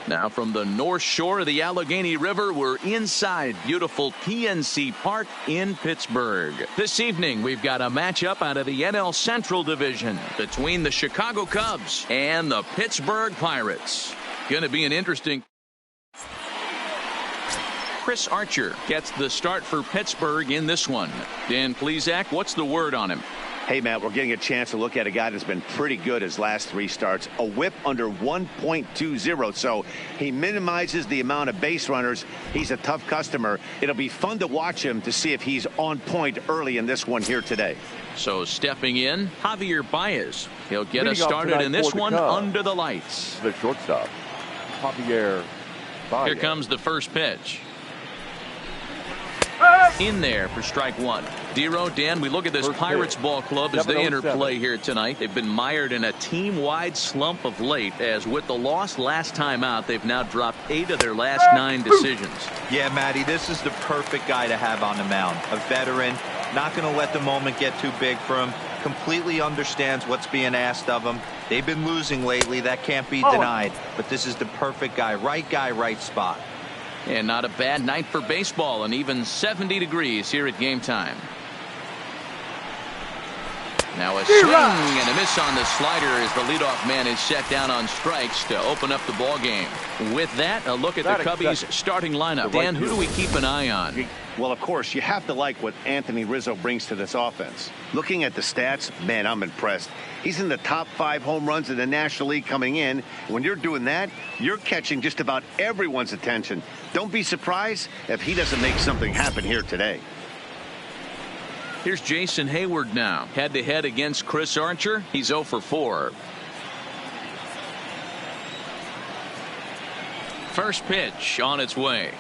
Now from the North Shore of the Allegheny River, we're inside beautiful PNC Park in Pittsburgh. This evening, we've got a matchup out of the NL Central Division between the Chicago Cubs and the Pittsburgh Pirates. Going to be an interesting. Chris Archer gets the start for Pittsburgh in this one. Dan Plesac, what's the word on him? Hey, Matt, we're getting a chance to look at a guy that's been pretty good his last 3 starts. A whip under 1.20, so he minimizes the amount of base runners. He's a tough customer. It'll be fun to watch him to see if he's on point early in this one here today. So stepping in, Javier Baez. He'll get us started in this one under the lights. The shortstop, Javier Baez. Here comes the first pitch. In there for strike one. Dero, Dan, we look at this Pirates ball club as they interplay here tonight. They've been mired in a team-wide slump of late, as with the loss last time out, they've now dropped 8 of their last 9 decisions. Yeah, Matty, this is the perfect guy to have on the mound. A veteran, not going to let the moment get too big for him. Completely understands what's being asked of him. They've been losing lately. That can't be denied. But this is the perfect guy, right spot. And not a bad night for baseball, and even 70 degrees here at game time. Now a swing and a miss on the slider as the leadoff man is set down on strikes to open up the ball game. With that, a look at the Cubbies starting lineup. Dan, who do we keep an eye on? Well, of course, you have to like what Anthony Rizzo brings to this offense. Looking at the stats, man, I'm impressed. He's in the top 5 home runs in the National League coming in. When you're doing that, you're catching just about everyone's attention. Don't be surprised if he doesn't make something happen here today. Here's Jason Hayward now. Head-to-head against Chris Archer. He's 0 for 4. First pitch on its way.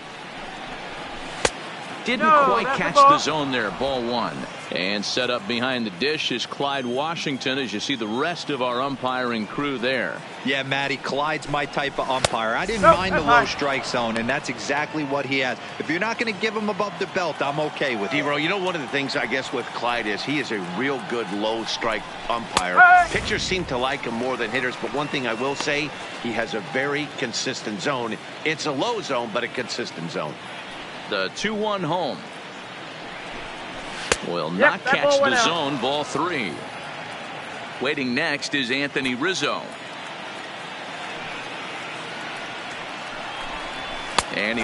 Didn't quite catch the zone there. Ball 1. And set up behind the dish is Clyde Washington, as you see the rest of our umpiring crew there. Yeah, Matty, Clyde's my type of umpire. I didn't mind the low strike zone, and that's exactly what he has. If you're not going to give him above the belt, I'm okay with it. D-Row, you know, one of the things I guess with Clyde is he is a real good low strike umpire. Pitchers seem to like him more than hitters, but one thing I will say, he has a very consistent zone. It's a low zone, but a consistent zone. The 2-1 home. Will not catch the zone. Ball 3. Waiting next is Anthony Rizzo. And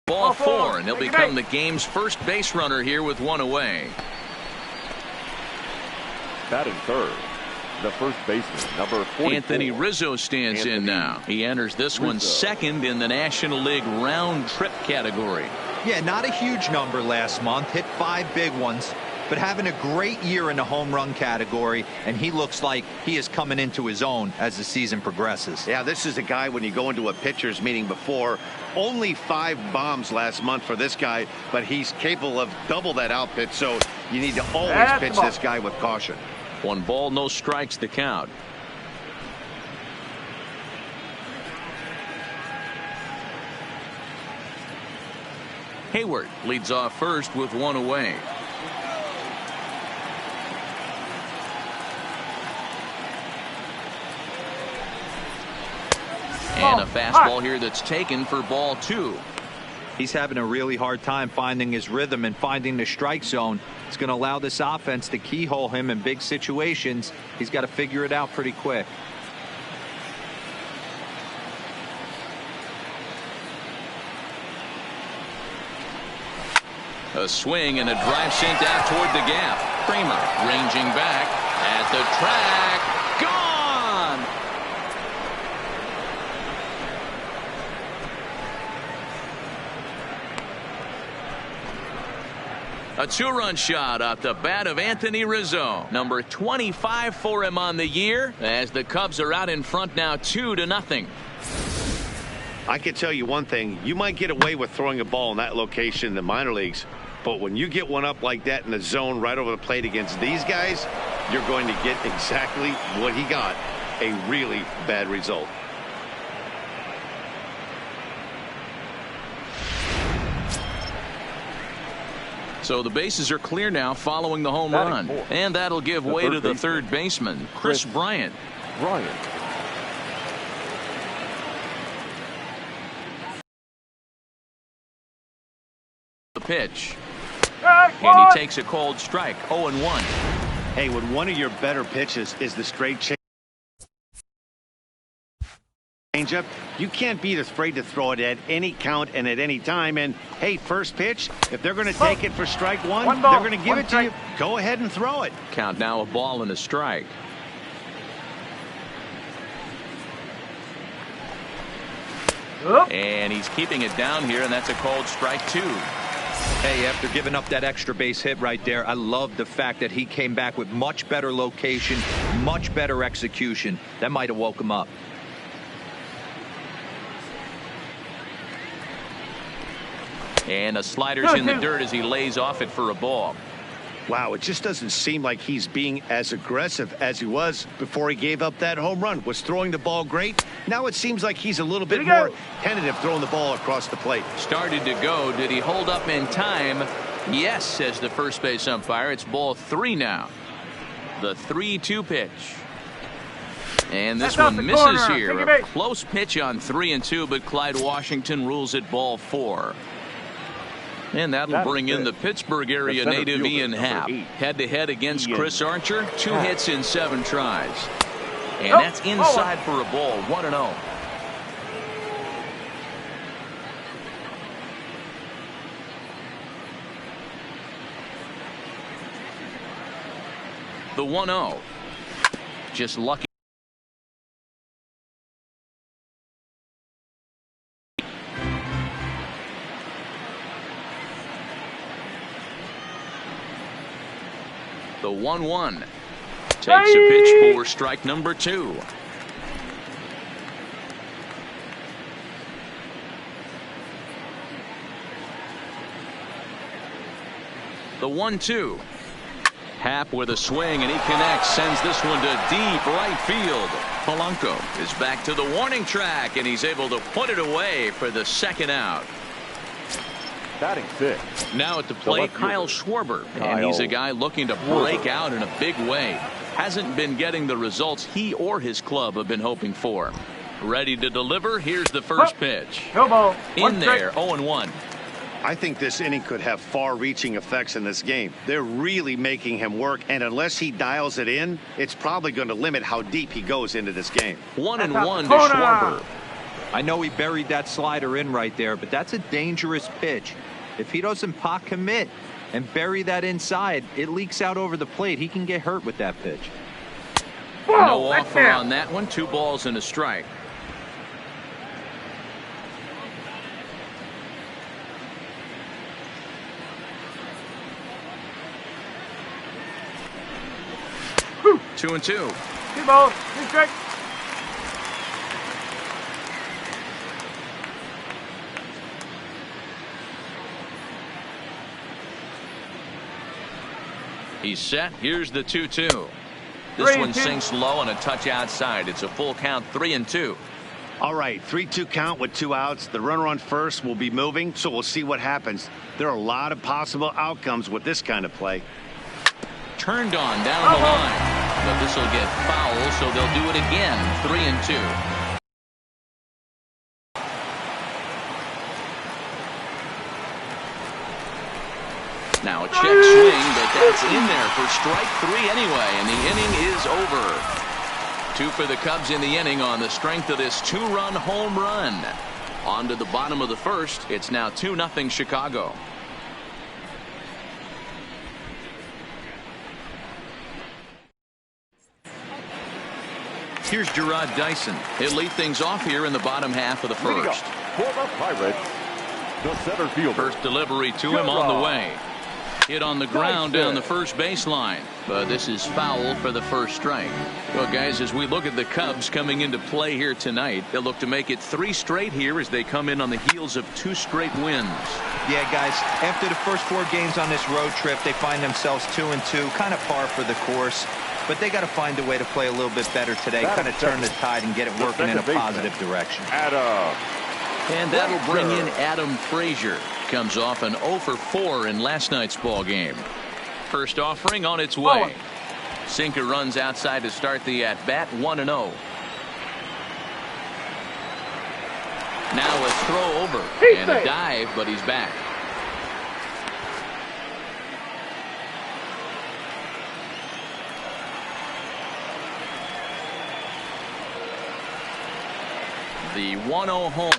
ball 4, and he'll become the game's first base runner here with 1 away. Batting third, the first baseman, number 44. Anthony Rizzo stands in now. He enters this one second in the National League round trip category. Yeah, not a huge number last month. Hit 5 big ones, but having a great year in the home run category, and he looks like he is coming into his own as the season progresses. Yeah, this is a guy when you go into a pitcher's meeting before, only 5 bombs last month for this guy, but he's capable of double that output, so you need to always pitch this guy with caution. 1 ball, no strikes the count. Hayward leads off first with 1 away. And a fastball here that's taken for ball 2. He's having a really hard time finding his rhythm and finding the strike zone. It's going to allow this offense to keyhole him in big situations. He's got to figure it out pretty quick. A swing and a drive sent out toward the gap. Kramer ranging back at the track. Gone! A 2-run shot off the bat of Anthony Rizzo. Number 25 for him on the year, as the Cubs are out in front now 2-0. I can tell you one thing. You might get away with throwing a ball in that location in the minor leagues, but when you get one up like that in the zone right over the plate against these guys, you're going to get exactly what he got, a really bad result. So the bases are clear now following the home run, and that'll give way to the third baseman, Chris Bryant. pitch. And he takes a cold strike, 0-1. Hey, when one of your better pitches is the straight changeup, you can't be afraid to throw it at any count and at any time. And, hey, first pitch, if they're going to take it for strike one, they're going to give it to you. Go ahead and throw it. Count now, a ball and a strike. And he's keeping it down here, and that's a cold strike, 2. Hey, after giving up that extra base hit right there, I love the fact that he came back with much better location, much better execution. That might have woke him up. And a slider's in the dirt as he lays off it for a ball. Wow, it just doesn't seem like he's being as aggressive as he was before he gave up that home run. Was throwing the ball great? Now it seems like he's a little bit more tentative throwing the ball across the plate. Started to go. Did he hold up in time? Yes, says the first base umpire. It's ball 3 now. The 3-2 pitch. And this one misses here. A close pitch on 3-2, but Clyde Washington rules it ball 4. And that'll bring in the Pittsburgh area native Ian Happ. Head-to-head against Chris Archer. 2 hits in 7 tries. And that's inside for a ball. 1-0. The 1-0. Just lucky. The 1-1 takes a pitch for strike number 2. The 1-2. Happ with a swing, and he connects, sends this one to deep right field. Polanco is back to the warning track, and he's able to put it away for the second out. Batting 6. Now at the plate, Kyle Schwarber, and he's a guy looking to break out in a big way. Hasn't been getting the results he or his club have been hoping for. Ready to deliver. Here's the first pitch. In there, 0-1. I think this inning could have far-reaching effects in this game. They're really making him work, and unless he dials it in, it's probably going to limit how deep he goes into this game. 1-1 to Schwarber. I know he buried that slider in right there, but that's a dangerous pitch. If he doesn't pot commit and bury that inside, it leaks out over the plate. He can get hurt with that pitch. No offer on that one. 2 balls and a strike. Two and 2. 2 balls, 2 strikes. He's set. Here's the 2-2. This one sinks low and a touch outside. It's a full count, 3-2. All right, 3-2 count with 2 outs. The runner on first will be moving, so we'll see what happens. There are a lot of possible outcomes with this kind of play. Turned on down the line, but this will get foul, so they'll do it again. 3-2. Now a check swing, but that's in there for strike 3 anyway, and the inning is over. 2 for the Cubs in the inning on the strength of this 2-run home run. On to the bottom of the first. It's now 2-0 Chicago. Here's Gerard Dyson. He'll lead things off here in the bottom half of the first. For the Pirates, the center fielder. First delivery to him on the way. Hit on the ground down the first baseline, but this is foul for the first strike. Well, guys, as we look at the Cubs coming into play here tonight, they'll look to make it 3 straight here as they come in on the heels of 2 straight wins. Yeah, guys, after the first 4 games on this road trip, they find themselves 2-2, kind of par for the course. But they got to find a way to play a little bit better today, kind of turn the tide and get it working in a positive direction. And that'll bring in Adam Frazier. Comes off an 0 for 4 in last night's ball game. First offering on its way. Sinker runs outside to start the at-bat, 1-0. Now a throw over and a dive, but he's back. The 1-0 home.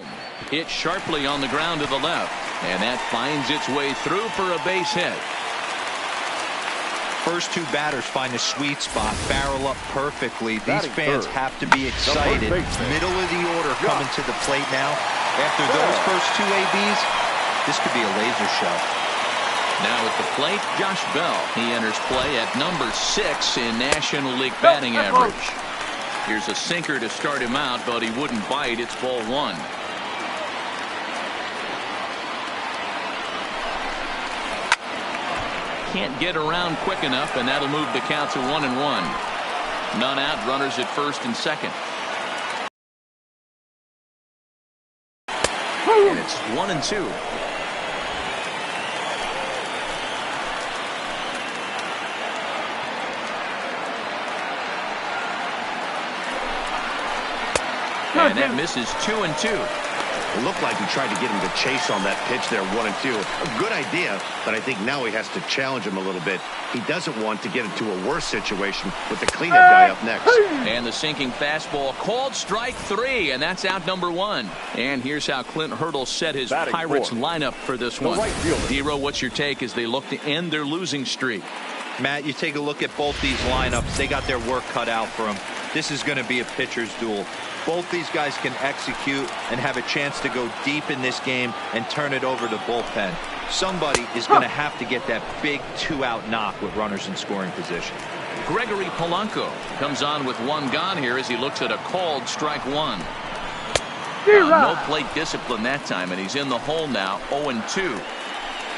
Hit sharply on the ground to the left. And that finds its way through for a base hit. First two batters find a sweet spot, barrel up perfectly. These Batting fans third. have to be excited. Middle of the order coming to the plate now. After those first two ABs, this could be a laser show. Now at the plate, Josh Bell. He enters play at number 6 in National League batting average. Here's a sinker to start him out, but he wouldn't bite. It's ball 1. Can't get around quick enough, and that'll move the count to 1-1. None out, runners at first and second. And it's 1-2. And that misses 2-2. It looked like he tried to get him to chase on that pitch there, 1-2. A good idea, but I think now he has to challenge him a little bit. He doesn't want to get into a worse situation with the cleanup guy up next. And the sinking fastball called strike 3, and that's out number 1. And here's how Clint Hurdle set his Batting Pirates fourth. lineup for this one. right fielder. Dero, what's your take as they look to end their losing streak? Matt, you take a look at both these lineups. They got their work cut out for them. This is going to be a pitcher's duel. Both these guys can execute and have a chance to go deep in this game and turn it over to bullpen. Somebody is going to have to get that big 2-out knock with runners in scoring position. Gregory Polanco comes on with 1 gone here as he looks at a called strike 1. No plate discipline that time, and he's in the hole now, 0-2.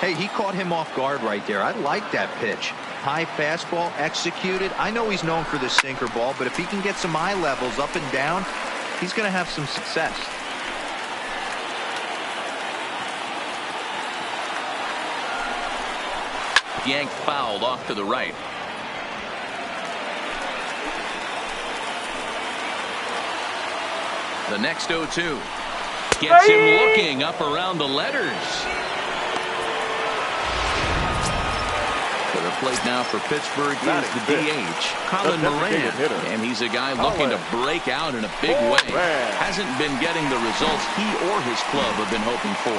Hey, he caught him off guard right there. I like that pitch. High fastball executed. I know he's known for the sinker ball, but if he can get some eye levels up and down, he's going to have some success. Yanked fouled off to the right. The next 0-2 gets him looking up around the letters. To the plate now for Pittsburgh is the DH, Colin Moran, and he's a guy looking to break out in a big way. Hasn't been getting the results he or his club have been hoping for.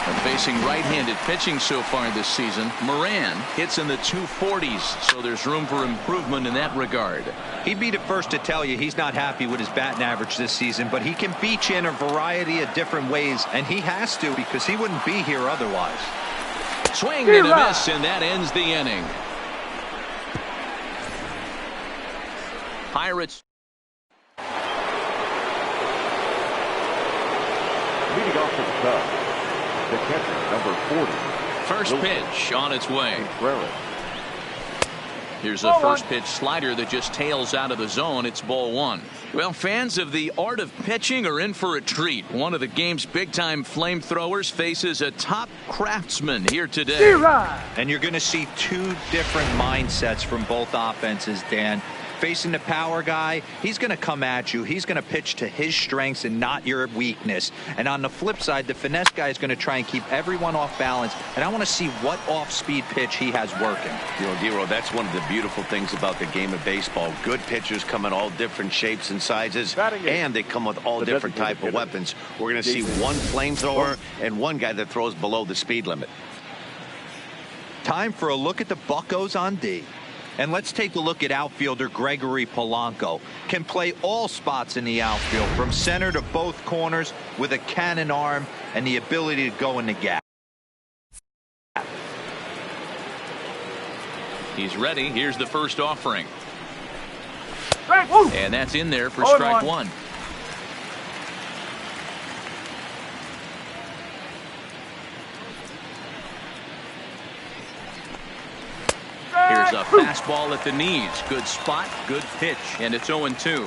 And facing right-handed pitching so far this season, Moran hits in the 240s, so there's room for improvement in that regard. He'd be the first to tell you he's not happy with his batting average this season, but he can beat you in a variety of different ways, and he has to because he wouldn't be here otherwise. Swing and a miss, and that ends the inning. Pirates. Leading off for the Cubs, the catcher, number 40. First pitch on its way. Contreras. Here's a first pitch slider that just tails out of the zone. It's ball 1. Well, fans of the art of pitching are in for a treat. One of the game's big-time flamethrowers faces a top craftsman here today. And you're going to see two different mindsets from both offenses, Dan. Facing the power guy, he's going to come at you. He's going to pitch to his strengths and not your weakness. And on the flip side, the finesse guy is going to try and keep everyone off balance. And I want to see what off-speed pitch he has working. You know, Dero, that's one of the beautiful things about the game of baseball. Good pitchers come in all different shapes and sizes, and they come with all different type of weapons. We're going to see one flamethrower and one guy that throws below the speed limit. Time for a look at the Buccos on D. And let's take a look at outfielder Gregory Polanco. Can play all spots in the outfield, from center to both corners, with a cannon arm and the ability to go in the gap. He's ready. Here's the first offering. And that's in there for strike 1. Here's a fastball at the knees. Good spot, good pitch, and it's 0-2.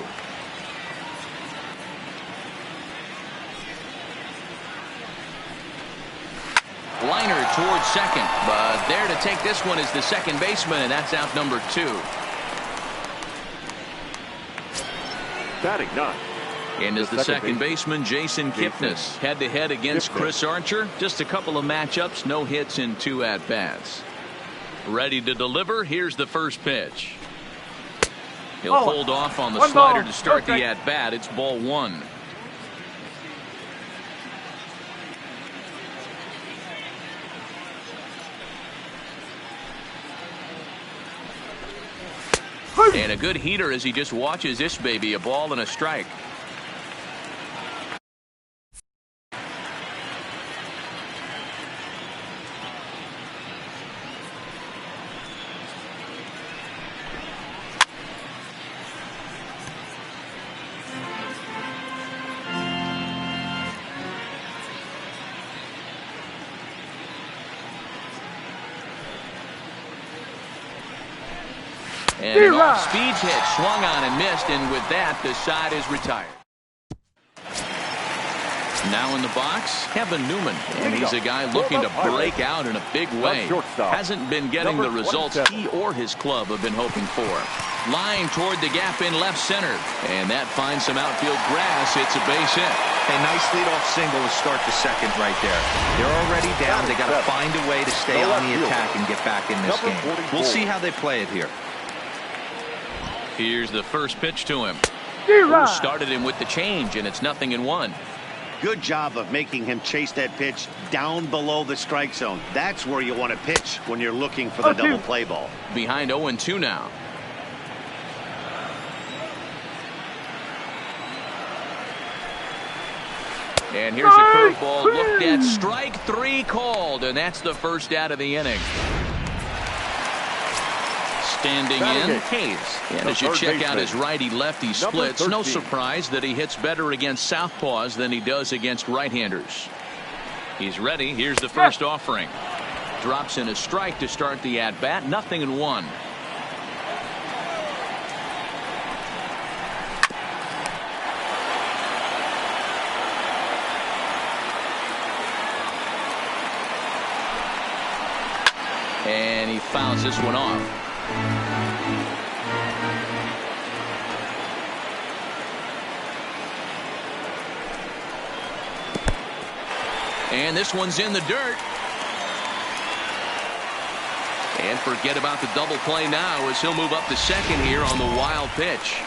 Liner towards second, but there to take this one is the second baseman, and that's out number 2. Batting 9. And as the second baseman, Jason Kipnis, head-to-head against Chris Archer. Just a couple of matchups, no hits in 2 at-bats. Ready to deliver. Here's the first pitch. He'll hold off on the slider to start the at-bat. It's ball 1. And a good heater as he just watches this baby, a ball and a strike. And an off-speed hit, swung on and missed, and with that, the side is retired. Now in the box, Kevin Newman, and he's a guy looking to break out in a big way. Hasn't been getting the results he or his club have been hoping for. Line toward the gap in left center, and that finds some outfield grass. It's a base hit. A nice leadoff single to start the second right there. They're already down. They got to find a way to stay on the attack and get back in this game. We'll see how they play it here. Here's the first pitch to him. Who started him with the change, and it's 0-1. Good job of making him chase that pitch down below the strike zone. That's where you want to pitch when you're looking for the double play ball. Behind 0-2 now. And here's a curveball looked at, strike 3 called, and that's the first out of the inning. Standing in, Hayes. And as you check out his righty-lefty splits, no surprise that he hits better against southpaws than he does against right-handers. He's ready. Here's the first offering. Drops in a strike to start the at-bat. 0-1. And he fouls this one off. And this one's in the dirt. And forget about the double play now as he'll move up to second here on the wild pitch.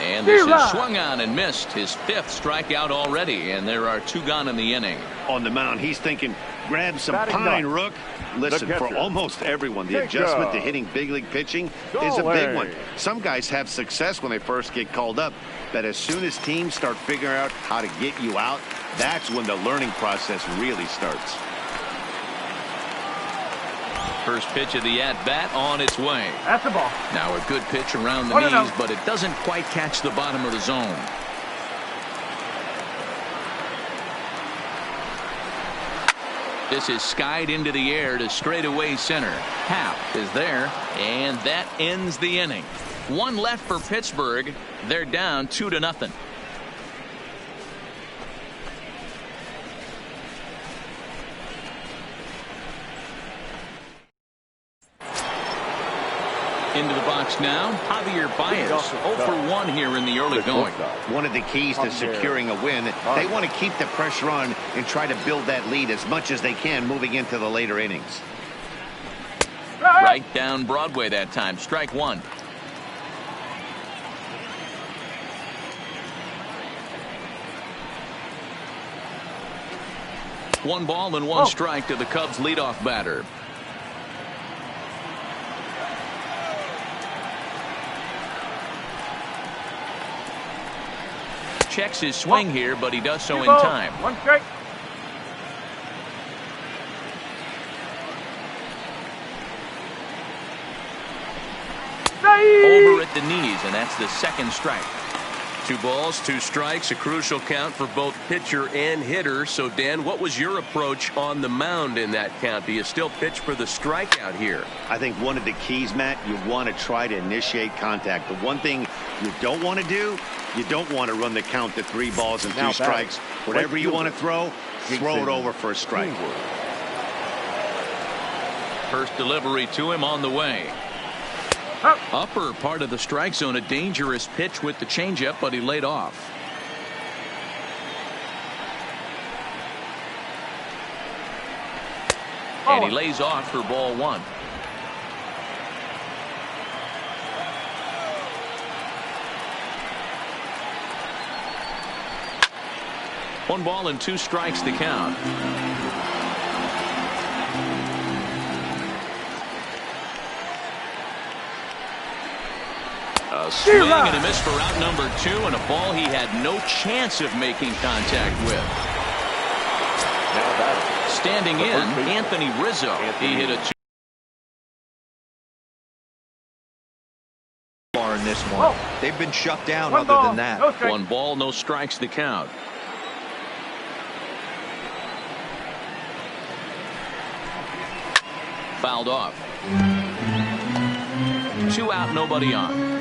And this is swung on and missed, his 5th strikeout already, and there are 2 gone in the inning. On the mound, he's thinking, grab some pine, Rook. Listen, for almost everyone, the adjustment to hitting big league pitching is a big one. Some guys have success when they first get called up, but as soon as teams start figuring out how to get you out, that's when the learning process really starts. First pitch of the at-bat on its way. That's the ball. Now a good pitch around the knees, but it doesn't quite catch the bottom of the zone. This is skied into the air to straightaway center. Happ is there, and that ends the inning. 1 left for Pittsburgh. They're down 2-0. Into the box now, Javier Baez. 0 for 1 here in the early going. One of the keys to securing a win, they want to keep the pressure on and try to build that lead as much as they can moving into the later innings. Right down Broadway that time. Strike 1. One ball and 1 strike to the Cubs leadoff batter. Checks his swing here, but he does so in time. 1 strike. Over at the knees, and that's the 2nd strike. 2 balls, 2 strikes, a crucial count for both pitcher and hitter. So, Dan, what was your approach on the mound in that count? Do you still pitch for the strikeout here? I think one of the keys, Matt, you want to try to initiate contact. The one thing you don't want to do, you don't want to run the count to 3 balls and 2 strikes. Whatever you want to throw it over for a strike. First delivery to him on the way. Upper part of the strike zone, a dangerous pitch with the changeup, but he laid off. And he lays off for ball 1. One ball and 2 strikes to count. A swing and a miss for out number 2, and a ball he had no chance of making contact with. Standing in, Anthony Rizzo. He hit a 2 in this one. They've been shut down other than that. 1 ball, no strikes the count. Fouled off. 2 out, nobody on.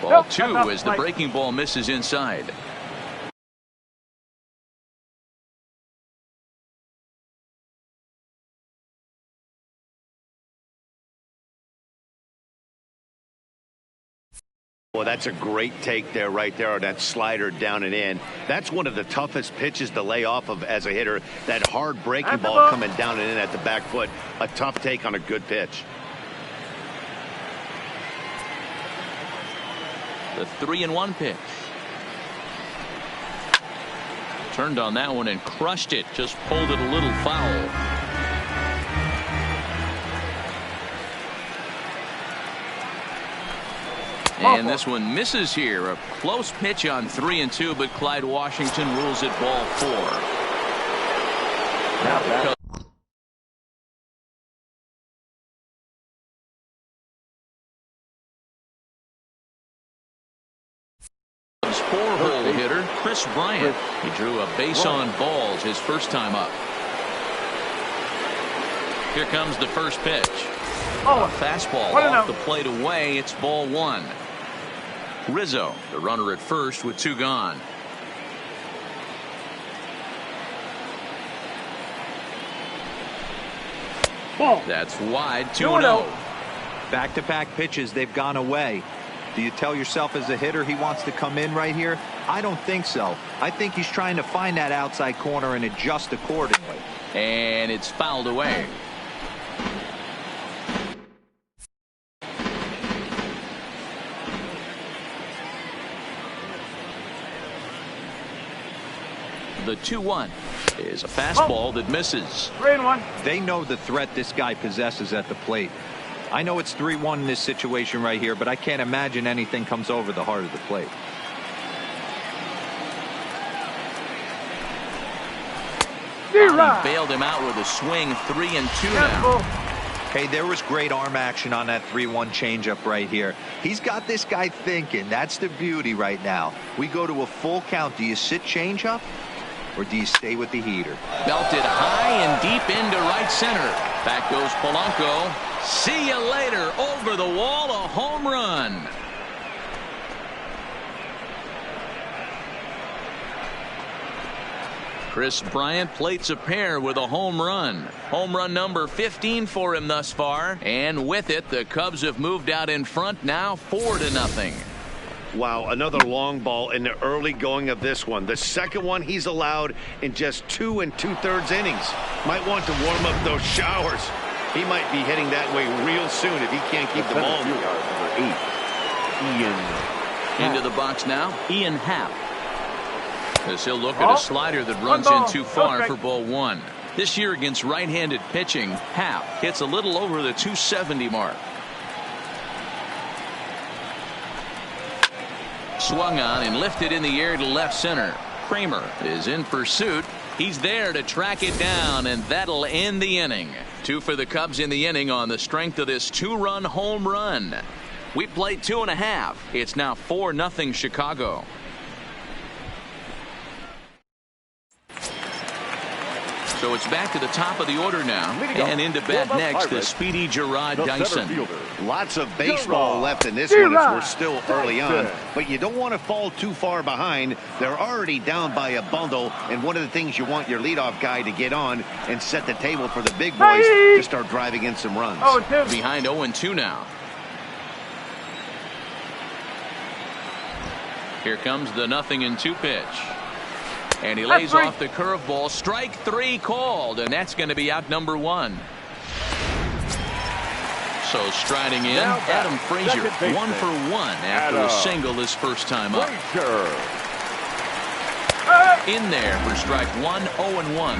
Ball 2 as the breaking ball misses inside. Well, that's a great take there, right there, on that slider down and in. That's one of the toughest pitches to lay off of as a hitter. That hard breaking ball coming down and in at the back foot. A tough take on a good pitch. The 3-1 pitch. Turned on that one and crushed it. Just pulled it a little foul. And this one misses here. A close pitch on 3-2, but Clyde Washington rules it ball 4. Now four-hole hitter Kris Bryant. He drew a base on balls his first time up. Here comes the first pitch. A fastball off the plate away. It's ball 1. Rizzo, the runner at first with 2 gone. That's wide. 2-0. Back-to-back pitches, they've gone away. Do you tell yourself as a hitter he wants to come in right here? I don't think so. I think he's trying to find that outside corner and adjust accordingly. And it's fouled away. The 2-1 is a fastball that misses. 3-1. They know the threat this guy possesses at the plate. I know it's 3-1 in this situation right here, but I can't imagine anything comes over the heart of the plate. He bailed him out with a swing. 3-2 now. Hey, there was great arm action on that 3-1 changeup right here. He's got this guy thinking. That's the beauty right now. We go to a full count. Do you sit changeup or do you stay with the heater? Belted high and deep into right center. Back goes Polanco. See you later. Over the wall, a home run. Kris Bryant plates a pair with a home run. Home run number 15 for him thus far. And with it, the Cubs have moved out in front now 4-0. Wow, another long ball in the early going of this one. The second one he's allowed in just 2 2/3 innings. Might want to warm up those showers. He might be heading that way real soon if he can't keep the ball. Number 8, Ian. Into the box now, Ian Happ. As he'll look at a slider that runs in too far for ball 1. This year against right-handed pitching, Happ hits a little over the 270 mark. Swung on and lifted in the air to left center. Kramer is in pursuit. He's there to track it down, and that'll end the inning. 2 for the Cubs in the inning on the strength of this 2-run home run. We played 2.5. It's now 4-0 Chicago. So it's back to the top of the order now. And into bat next, the speedy Gerard Dyson. Lots of baseball left in this one as we're still early on. But you don't want to fall too far behind. They're already down by a bundle. And one of the things you want your leadoff guy to get on and set the table for the big boys to start driving in some runs. Behind 0-2 now. Here comes the 0-2 pitch. And he lays off the curveball. Strike 3 called, and that's going to be out number 1. So striding in, Adam Frazier, 1 for 1 after a single his first time up. In there for strike 1, 0-1.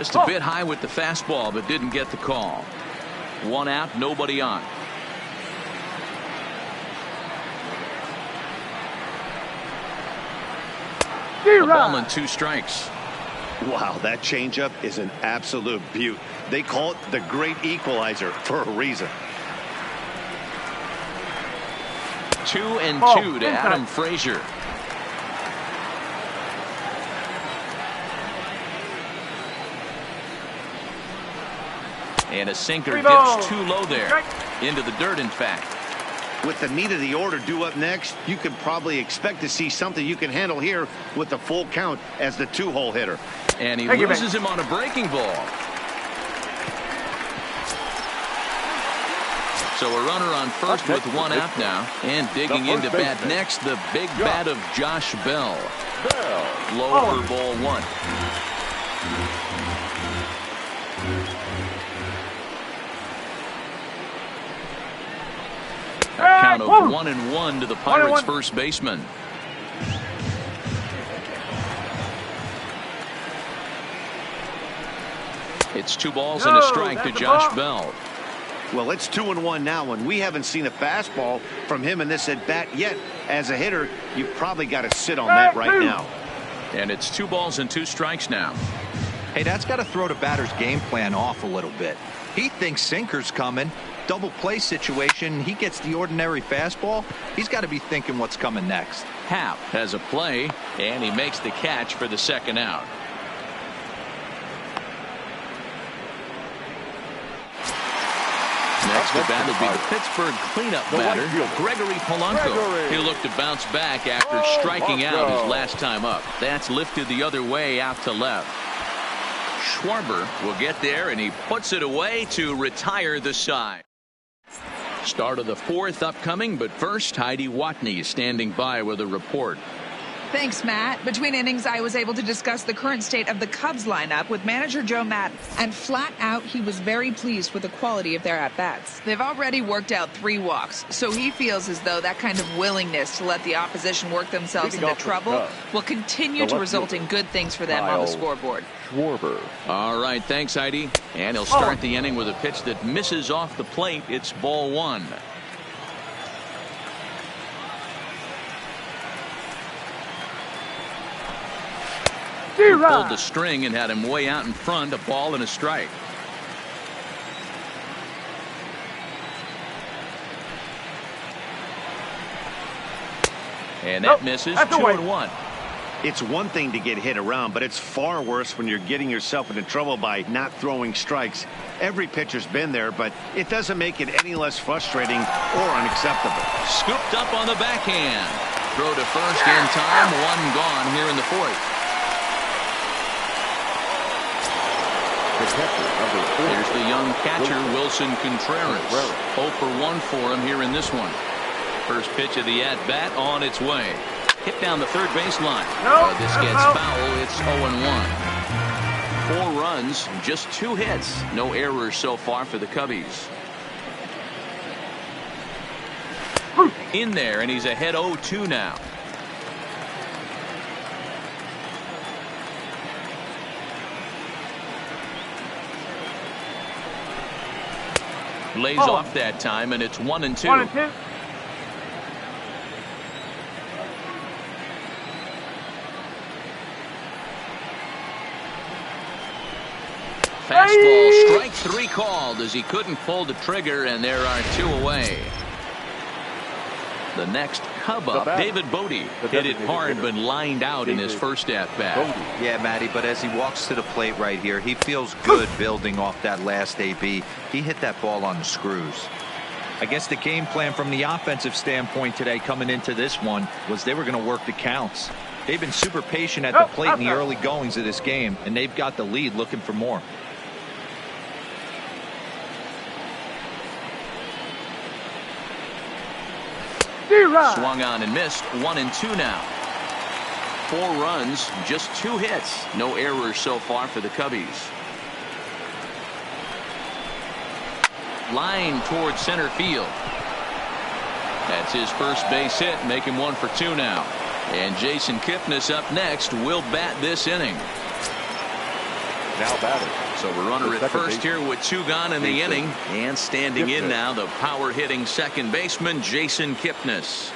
Just a bit high with the fastball, but didn't get the call. 1 out, nobody on. A ball and 2 strikes. Wow, that changeup is an absolute beaut. They call it the great equalizer for a reason. 2-2 to Adam Frazier. And a sinker dips too low there. Into the dirt, in fact. With the meat of the order due up next, you can probably expect to see something you can handle here with the full count as the 2-hole hitter. And he loses him on a breaking ball. So a runner on first with 1 out now. And digging in to bat next, the big bat of Josh Bell. Low for ball 1. A count of 1-1 to the Pirates' first baseman. It's 2 balls and a strike to Josh Bell. Well, it's 2-1 now, and we haven't seen a fastball from him in this at bat yet. As a hitter, you've probably got to sit on that right now. And it's 2 balls and 2 strikes now. Hey, that's got to throw the batter's game plan off a little bit. He thinks sinker's coming. Double play situation. He gets the ordinary fastball. He's got to be thinking what's coming next. Happ has a play, and he makes the catch for the 2nd out. Next to bat will be the Pittsburgh cleanup batter, Gregory Polanco. He'll look to bounce back after striking out his last time up. That's lifted the other way out to left. Schwarber will get there, and he puts it away to retire the side. Start of the 4th upcoming, but first, Heidi Watney standing by with a report. Thanks, Matt. Between innings, I was able to discuss the current state of the Cubs lineup with manager Joe Maddon, and flat out, he was very pleased with the quality of their at-bats. They've already worked out 3 walks, so he feels as though that kind of willingness to let the opposition work themselves into trouble will continue to result in good things for them on the scoreboard. Schwarber. All right, thanks, Heidi. And he'll start the inning with a pitch that misses off the plate. It's ball 1. He pulled the string and had him way out in front. A ball and a strike. And that misses. 2-1. It's one thing to get hit around, but it's far worse when you're getting yourself into trouble by not throwing strikes. Every pitcher's been there, but it doesn't make it any less frustrating or unacceptable. Scooped up on the backhand. Throw to first in time. 1 gone here in the 4th. Here's the young catcher, Wilson Contreras. 0 for 1 for him here in this one. First pitch of the at-bat on its way. Hit down the third baseline. This gets foul. It's 0-1. 4 runs, just 2 hits. No errors so far for the Cubbies. In there, and he's ahead 0-2 now. Lays off that time, and it's 1-2. 1-2. Fastball, strike 3 called as he couldn't pull the trigger, and there are 2 away. The next Cub up, David Bote, hit it hard but lined out in his first at-bat. Yeah, Matty, but as he walks to the plate right here, he feels good building off that last AB. He hit that ball on the screws. I guess the game plan from the offensive standpoint today coming into this one was they were going to work the counts. They've been super patient at the plate in the early goings of this game, and they've got the lead looking for more. Swung on and missed. 1-2 now. 4 runs, just 2 hits. No errors so far for the Cubbies. Line towards center field. That's his first base hit, make him 1 for 2 now. And Jason Kipnis up next will bat this inning. Now batting. So we're runner at first here with 2 gone in the inning. And standing in now, the power-hitting second baseman, Jason Kipnis.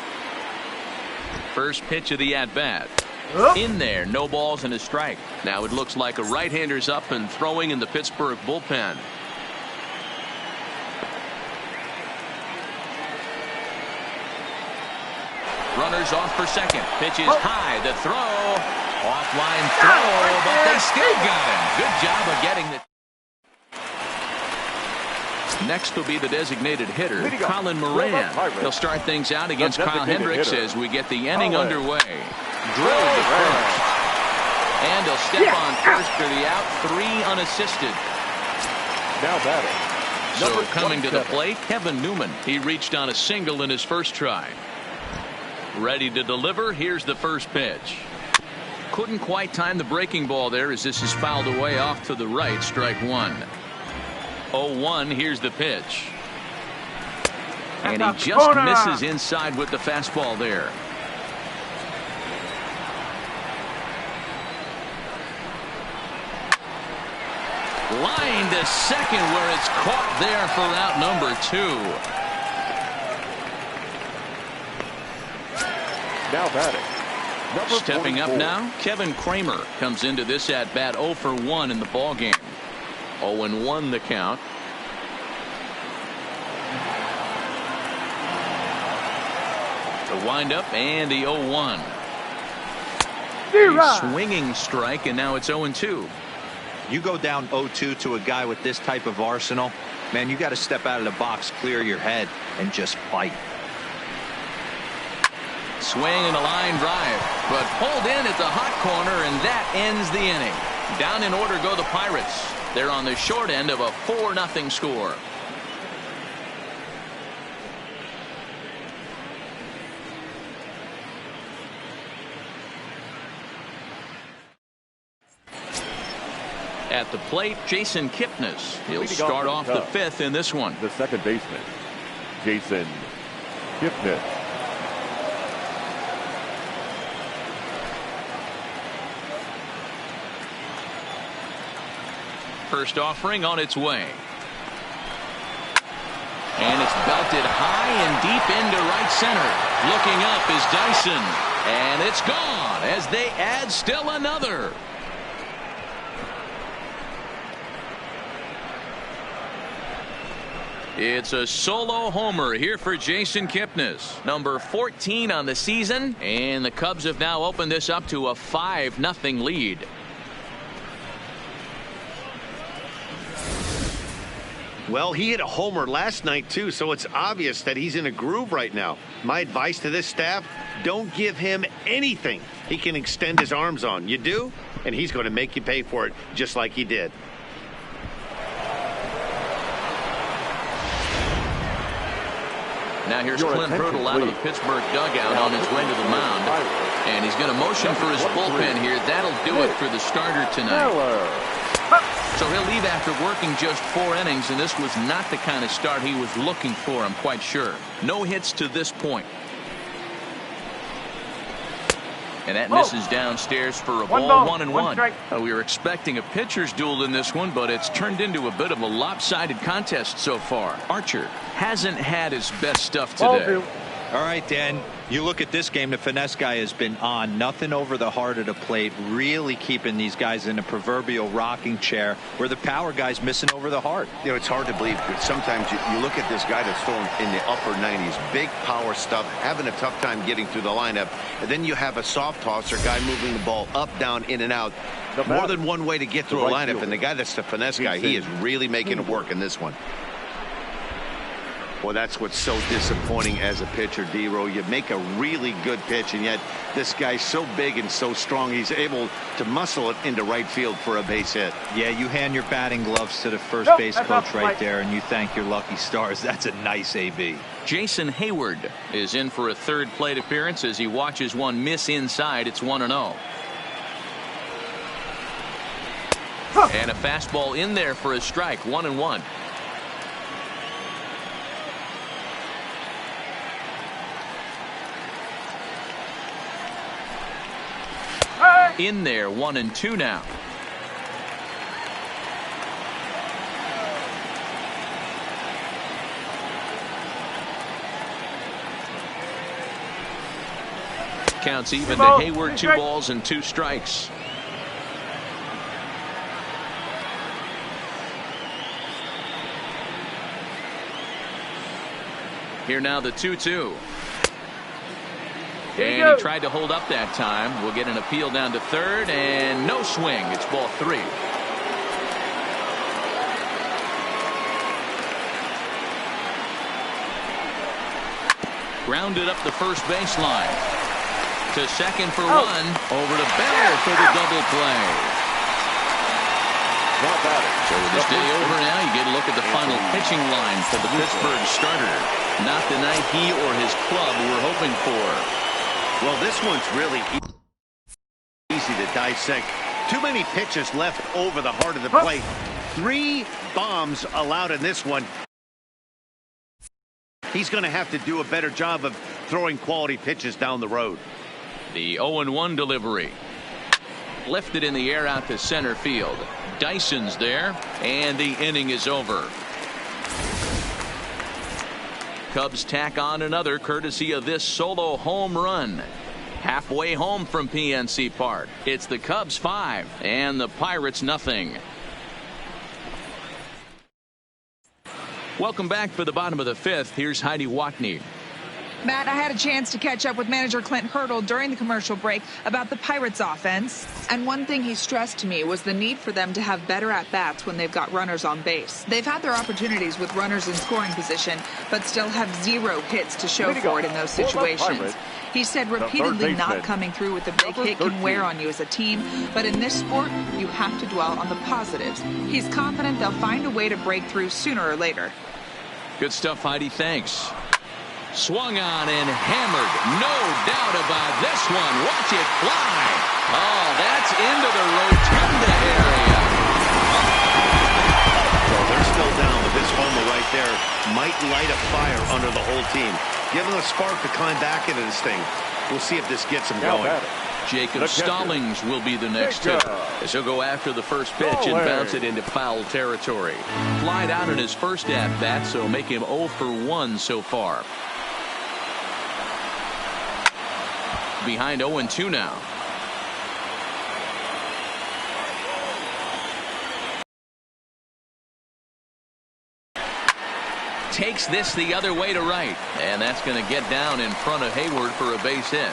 First pitch of the at-bat. In there, no balls and a strike. Now it looks like a right-hander's up and throwing in the Pittsburgh bullpen. Runners off for second. Pitch is high. The throw. Offline throw, but they still got him. Good job of getting the. Next will be the designated hitter, Colin Moran. He'll start things out against Kyle Hendricks as we get the inning underway. Drilled to first. And he'll step on first for the out. 3 unassisted. Now batting. So coming to the plate, Kevin Newman. He reached on a single in his first try. Ready to deliver. Here's the first pitch. Couldn't quite time the breaking ball there as this is fouled away off to the right. Strike 1. 0-1. Here's the pitch. And he just misses inside with the fastball there. Line to second where it's caught there for out number 2. Now batting. Stepping up now, Kevin Kramer comes into this at bat 0 for 1 in the ball game. 0-1 the count. The windup and the 0-1. A swinging strike, and now it's 0-2. You go down 0-2 to a guy with this type of arsenal, man, you got to step out of the box, clear your head, and just fight. Swing and a line drive, but pulled in at the hot corner, and that ends the inning. Down in order go the Pirates. They're on the short end of a 4-0 score. At the plate, Jason Kipnis. He'll start off the 5th in this one. The second baseman, Jason Kipnis. First offering on its way. And it's belted high and deep into right center. Looking up is Dyson. And it's gone as they add still another. It's a solo homer here for Jason Kipnis. Number 14 on the season. And the Cubs have now opened this up to a 5-0 lead. Well, he hit a homer last night, too, so it's obvious that he's in a groove right now. My advice to this staff, don't give him anything he can extend his arms on. You do, and he's going to make you pay for it just like he did. Now here's Clint Hurdle out of the Pittsburgh dugout on his way to the mound. And he's going to motion for his bullpen here. That'll do it for the starter tonight. So he'll leave after working just 4 innings, and this was not the kind of start he was looking for, I'm quite sure. No hits to this point. And that misses downstairs for a ball, 1-1. We were expecting a pitcher's duel in this one, but it's turned into a bit of a lopsided contest so far. Archer hasn't had his best stuff today. All right, Dan, you look at this game, the finesse guy has been on. Nothing over the heart of the plate, really keeping these guys in a proverbial rocking chair where the power guy's missing over the heart. You know, it's hard to believe, but sometimes you look at this guy that's throwing in the upper 90s, big power stuff, having a tough time getting through the lineup, and then you have a soft tosser guy moving the ball up, down, in and out. More than one way to get through a lineup, and the guy that's the finesse guy, he is really making it work in this one. Well, that's what's so disappointing as a pitcher, D-Row. You make a really good pitch, and yet this guy's so big and so strong, he's able to muscle it into right field for a base hit. Yeah, you hand your batting gloves to the first base coach right there, and you thank your lucky stars. That's a nice AB. Jason Hayward is in for a 3rd plate appearance as he watches one miss inside. It's 1-0. And a fastball in there for a strike. 1-1. In there, 1-2 now. Counts even to Hayward. 2 balls and 2 strikes. Here now the 2-2. And he tried to hold up that time. We'll get an appeal down to third, and no swing. It's ball 3. Grounded up the first baseline. To second for 1. Over to Bell for the double play. So with this day over now, you get a look at the final pitching line for the Pittsburgh starter. Not the night he or his club were hoping for. Well, this one's really easy to dissect. Too many pitches left over the heart of the plate. 3 bombs allowed in this one. He's going to have to do a better job of throwing quality pitches down the road. The 0-1 delivery. Lifted in the air out to center field. Dyson's there, and the inning is over. Cubs tack on another courtesy of this solo home run. Halfway home from PNC Park. It's the Cubs 5 and the Pirates nothing. Welcome back for the bottom of the 5th. Here's Heidi Watney. Matt, I had a chance to catch up with manager Clint Hurdle during the commercial break about the Pirates offense. And one thing he stressed to me was the need for them to have better at-bats when they've got runners on base. They've had their opportunities with runners in scoring position, but still have 0 hits to show for it in those situations. He said repeatedly not coming through with a big hit can wear on you as a team, but in this sport, you have to dwell on the positives. He's confident they'll find a way to break through sooner or later. Good stuff, Heidi. Thanks. Swung on and hammered. No doubt about this one. Watch it fly. Oh, that's into the rotunda area. Well, they're still down, but this homer right there might light a fire under the whole team. Give them a spark to climb back into this thing. We'll see if this gets them going. Jacob Stallings will be the next hitter, as he'll go after the first pitch and bounce it into foul territory. Flied out in his first at-bat, so make him 0 for 1 so far. Behind 0-2 now. Takes this the other way to right, and that's going to get down in front of Hayward for a base hit.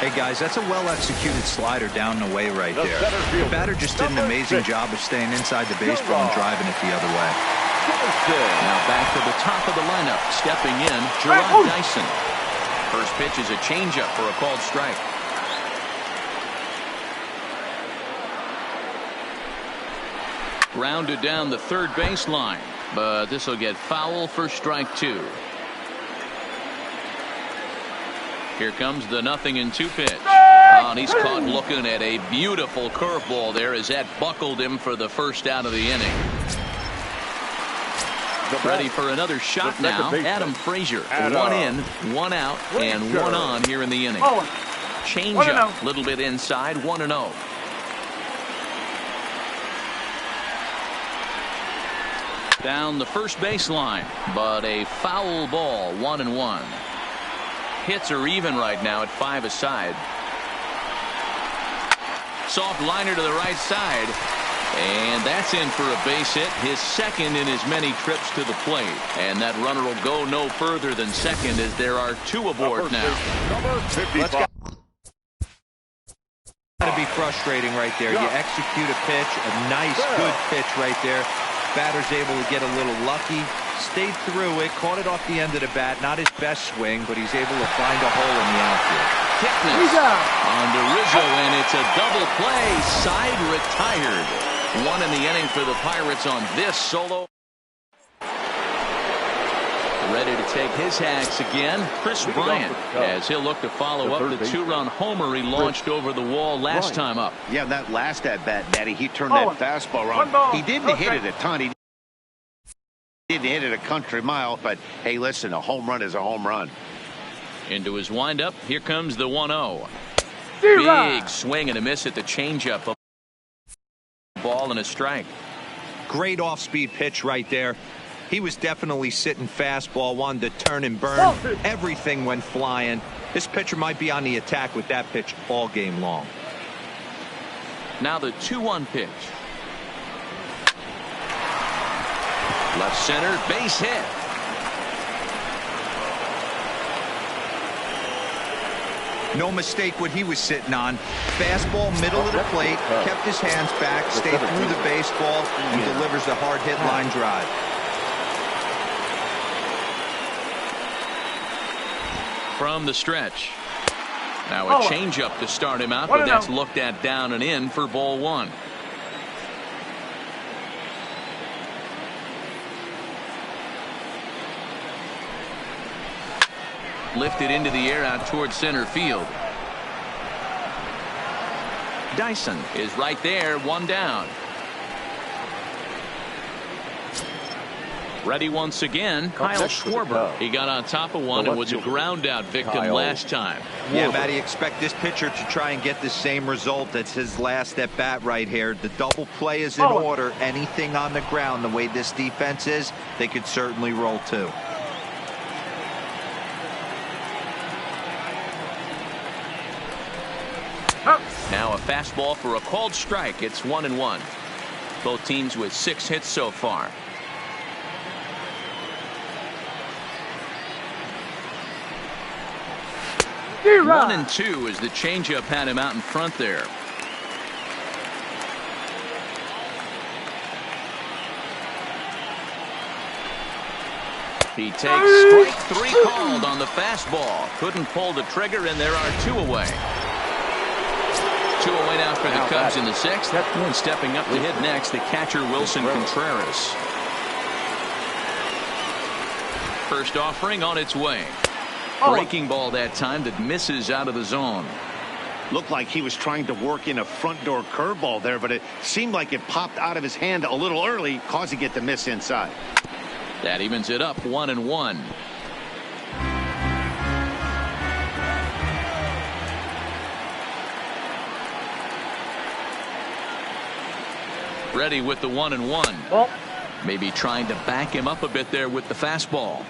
Hey guys, that's a well-executed slider down and away right there. The batter just did an amazing job of staying inside the baseball and driving it the other way. Now back to the top of the lineup, stepping in, Jarrod Dyson. First pitch is a changeup for a called strike. Grounded down the third baseline, but this will get foul for strike 2. Here comes the 0-2 pitch. And he's caught looking at a beautiful curveball there as that buckled him for the first out of the inning. Ready for another shot now. Adam Frazier. 1 in, 1 out, and 1 on here in the inning. Change up, a little bit inside, 1-0. Down the first baseline, but a foul ball, 1-1. Hits are even right now at 5 aside. Soft liner to the right side. And that's in for a base hit, his second in his many trips to the plate. And that runner will go no further than second as there are 2 aboard now. Let's go. Gotta be frustrating right there. You execute a pitch, a nice, good pitch right there. Batter's able to get a little lucky. Stayed through it, caught it off the end of the bat. Not his best swing, but he's able to find a hole in the outfield. Thickness on to Rizzo, and it's a double play. Side retired. 1 in the inning for the Pirates on this solo. Ready to take his hacks again, Chris Bryant, as he'll look to follow up the 2-run homer he launched over the wall last time up. Yeah, that last at-bat, Daddy, he turned that fastball around. He didn't hit it a ton. He didn't hit it a country mile, but hey, listen, a home run is a home run. Into his windup, here comes the 1-0. Big swing and a miss at the changeup. Ball and a strike. Great off-speed pitch right there. He was definitely sitting fastball, wanted to turn and burn. Everything went flying. This pitcher might be on the attack with that pitch all game long. Now the 2-1 pitch. Left center, base hit. No mistake what he was sitting on. Fastball, middle of the plate, kept his hands back, stayed through the baseball, and delivers a hard hit line drive. From the stretch. Now a changeup to start him out, but that's looked at down and in for ball one. Lifted into the air out towards center field. Dyson is right there, one down. Ready once again, Kyle Schwarber. He got on top of one and was a ground out victim last time. Yeah, Matty, expect this pitcher to try and get the same result. That's his last at bat right here. The double play is in order. Anything on the ground, the way this defense is, they could certainly roll too. Now a fastball for a called strike. It's 1-1. Both teams with 6 hits so far. One and two as the changeup had him out in front there. He takes strike 3 called on the fastball. Couldn't pull the trigger, and there are 2 away. 2 away now for the Cubs in the 6th. And stepping up to hit next, the catcher Wilson Contreras. First offering on its way. Breaking ball that time that misses out of the zone. Looked like he was trying to work in a front door curveball there, but it seemed like it popped out of his hand a little early, causing it to miss inside. That evens it up 1-1. Ready with the 1-1. Maybe trying to back him up a bit there with the fastball.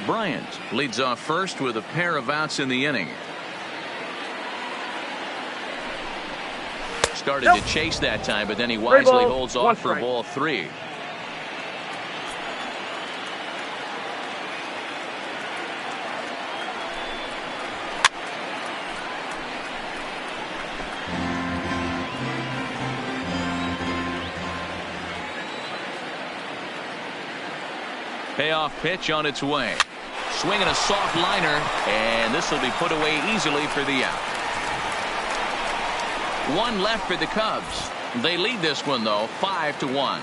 Bryant leads off first with a pair of outs in the inning. Started to chase that time, but then he wisely holds off for ball 3. Payoff pitch on its way. Swinging a soft liner, and this will be put away easily for the out. 1 left for the Cubs. They lead this one, though, 5-1.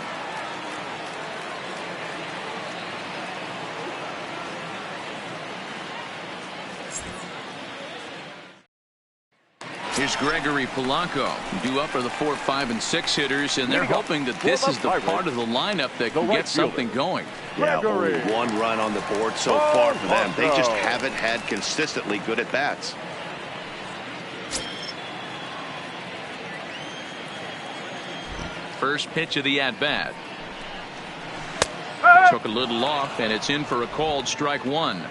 Here's Gregory Polanco, due up for the 4, 5, and 6 hitters, and they're hoping that this is the part of the lineup that can get something going. Yeah, only 1 run on the board so far for them. They just haven't had consistently good at bats. First pitch of the at-bat. Took a little off, and it's in for a called strike 1.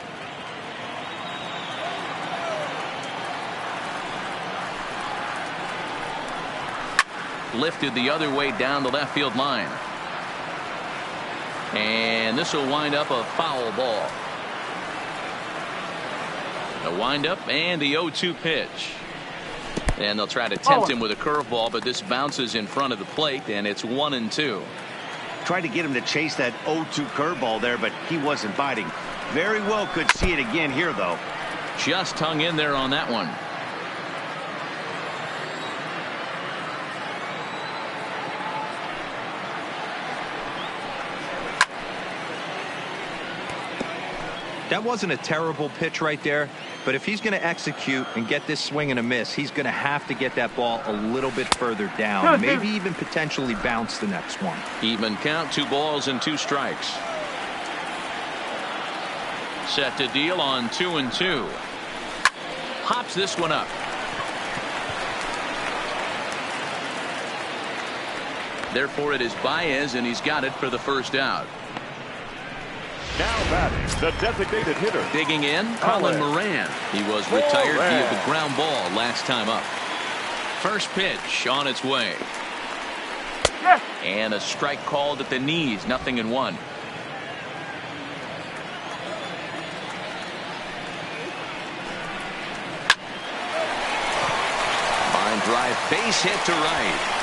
Lifted the other way down the left field line. And this will wind up a foul ball. The windup and the 0-2 pitch. And they'll try to tempt him with a curveball, but this bounces in front of the plate, and it's 1-2. Tried to get him to chase that 0-2 curveball there, but he wasn't biting. Very well could see it again here, though. Just hung in there on that one. That wasn't a terrible pitch right there, but if he's going to execute and get this swing and a miss, he's going to have to get that ball a little bit further down, maybe even potentially bounce the next one. Even count, 2 balls and 2 strikes. Set to deal on 2-2. Hops this one up. Therefore, it is Baez, and he's got it for the first out. Now batting, the designated hitter. Digging in, Colin Moran. He was retired via the ground ball last time up. First pitch on its way. And a strike called at the knees, 0-1. Line drive, base hit to right.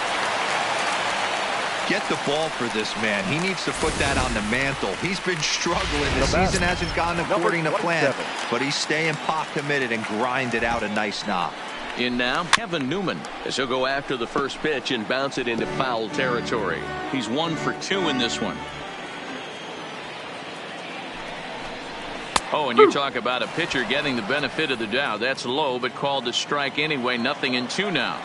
Get the ball for this man. He needs to put that on the mantle. He's been struggling. The season hasn't gone according to plan, but he's staying pot committed and grinded out a nice knock. In now, Kevin Newman, as he'll go after the first pitch and bounce it into foul territory. He's 1 for 2 in this one. Oh, and you talk about a pitcher getting the benefit of the doubt. That's low, but called a strike anyway. 0-2 now.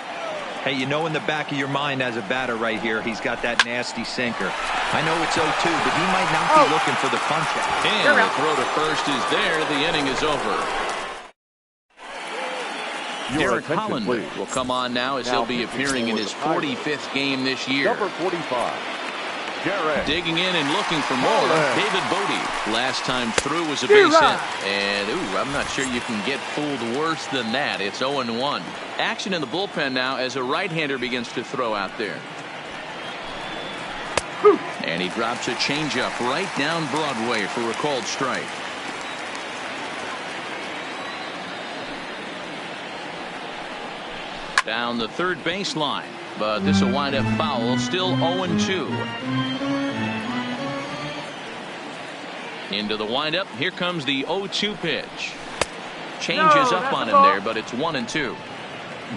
Hey, you know in the back of your mind as a batter right here, he's got that nasty sinker. I know it's 0-2, but he might not be looking for the punch out. And the throw to first is there. The inning is over. Derek Holland will come on now as he'll be appearing in his 45th game this year. Number 45. Digging in and looking for more. David Bodie. Last time through was a base hit. And, I'm not sure you can get fooled worse than that. It's 0-1. Action in the bullpen now as a right-hander begins to throw out there. And he drops a changeup right down Broadway for a called strike. Down the third baseline. But this will wind up foul. Still 0-2. Into the windup. Here comes the 0-2 pitch. Changes up on him there, but it's 1-2.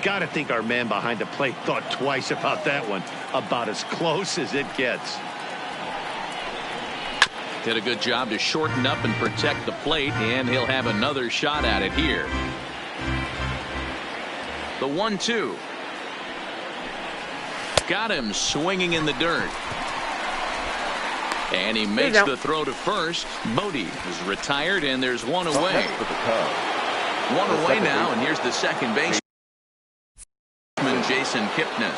Got to think our man behind the plate thought twice about that one. About as close as it gets. Did a good job to shorten up and protect the plate, and he'll have another shot at it here. The 1-2. Got him swinging in the dirt. And he makes the throw to first. Bodie is retired, and there's one away. One away now, and here's the second baseman, Jason Kipnis.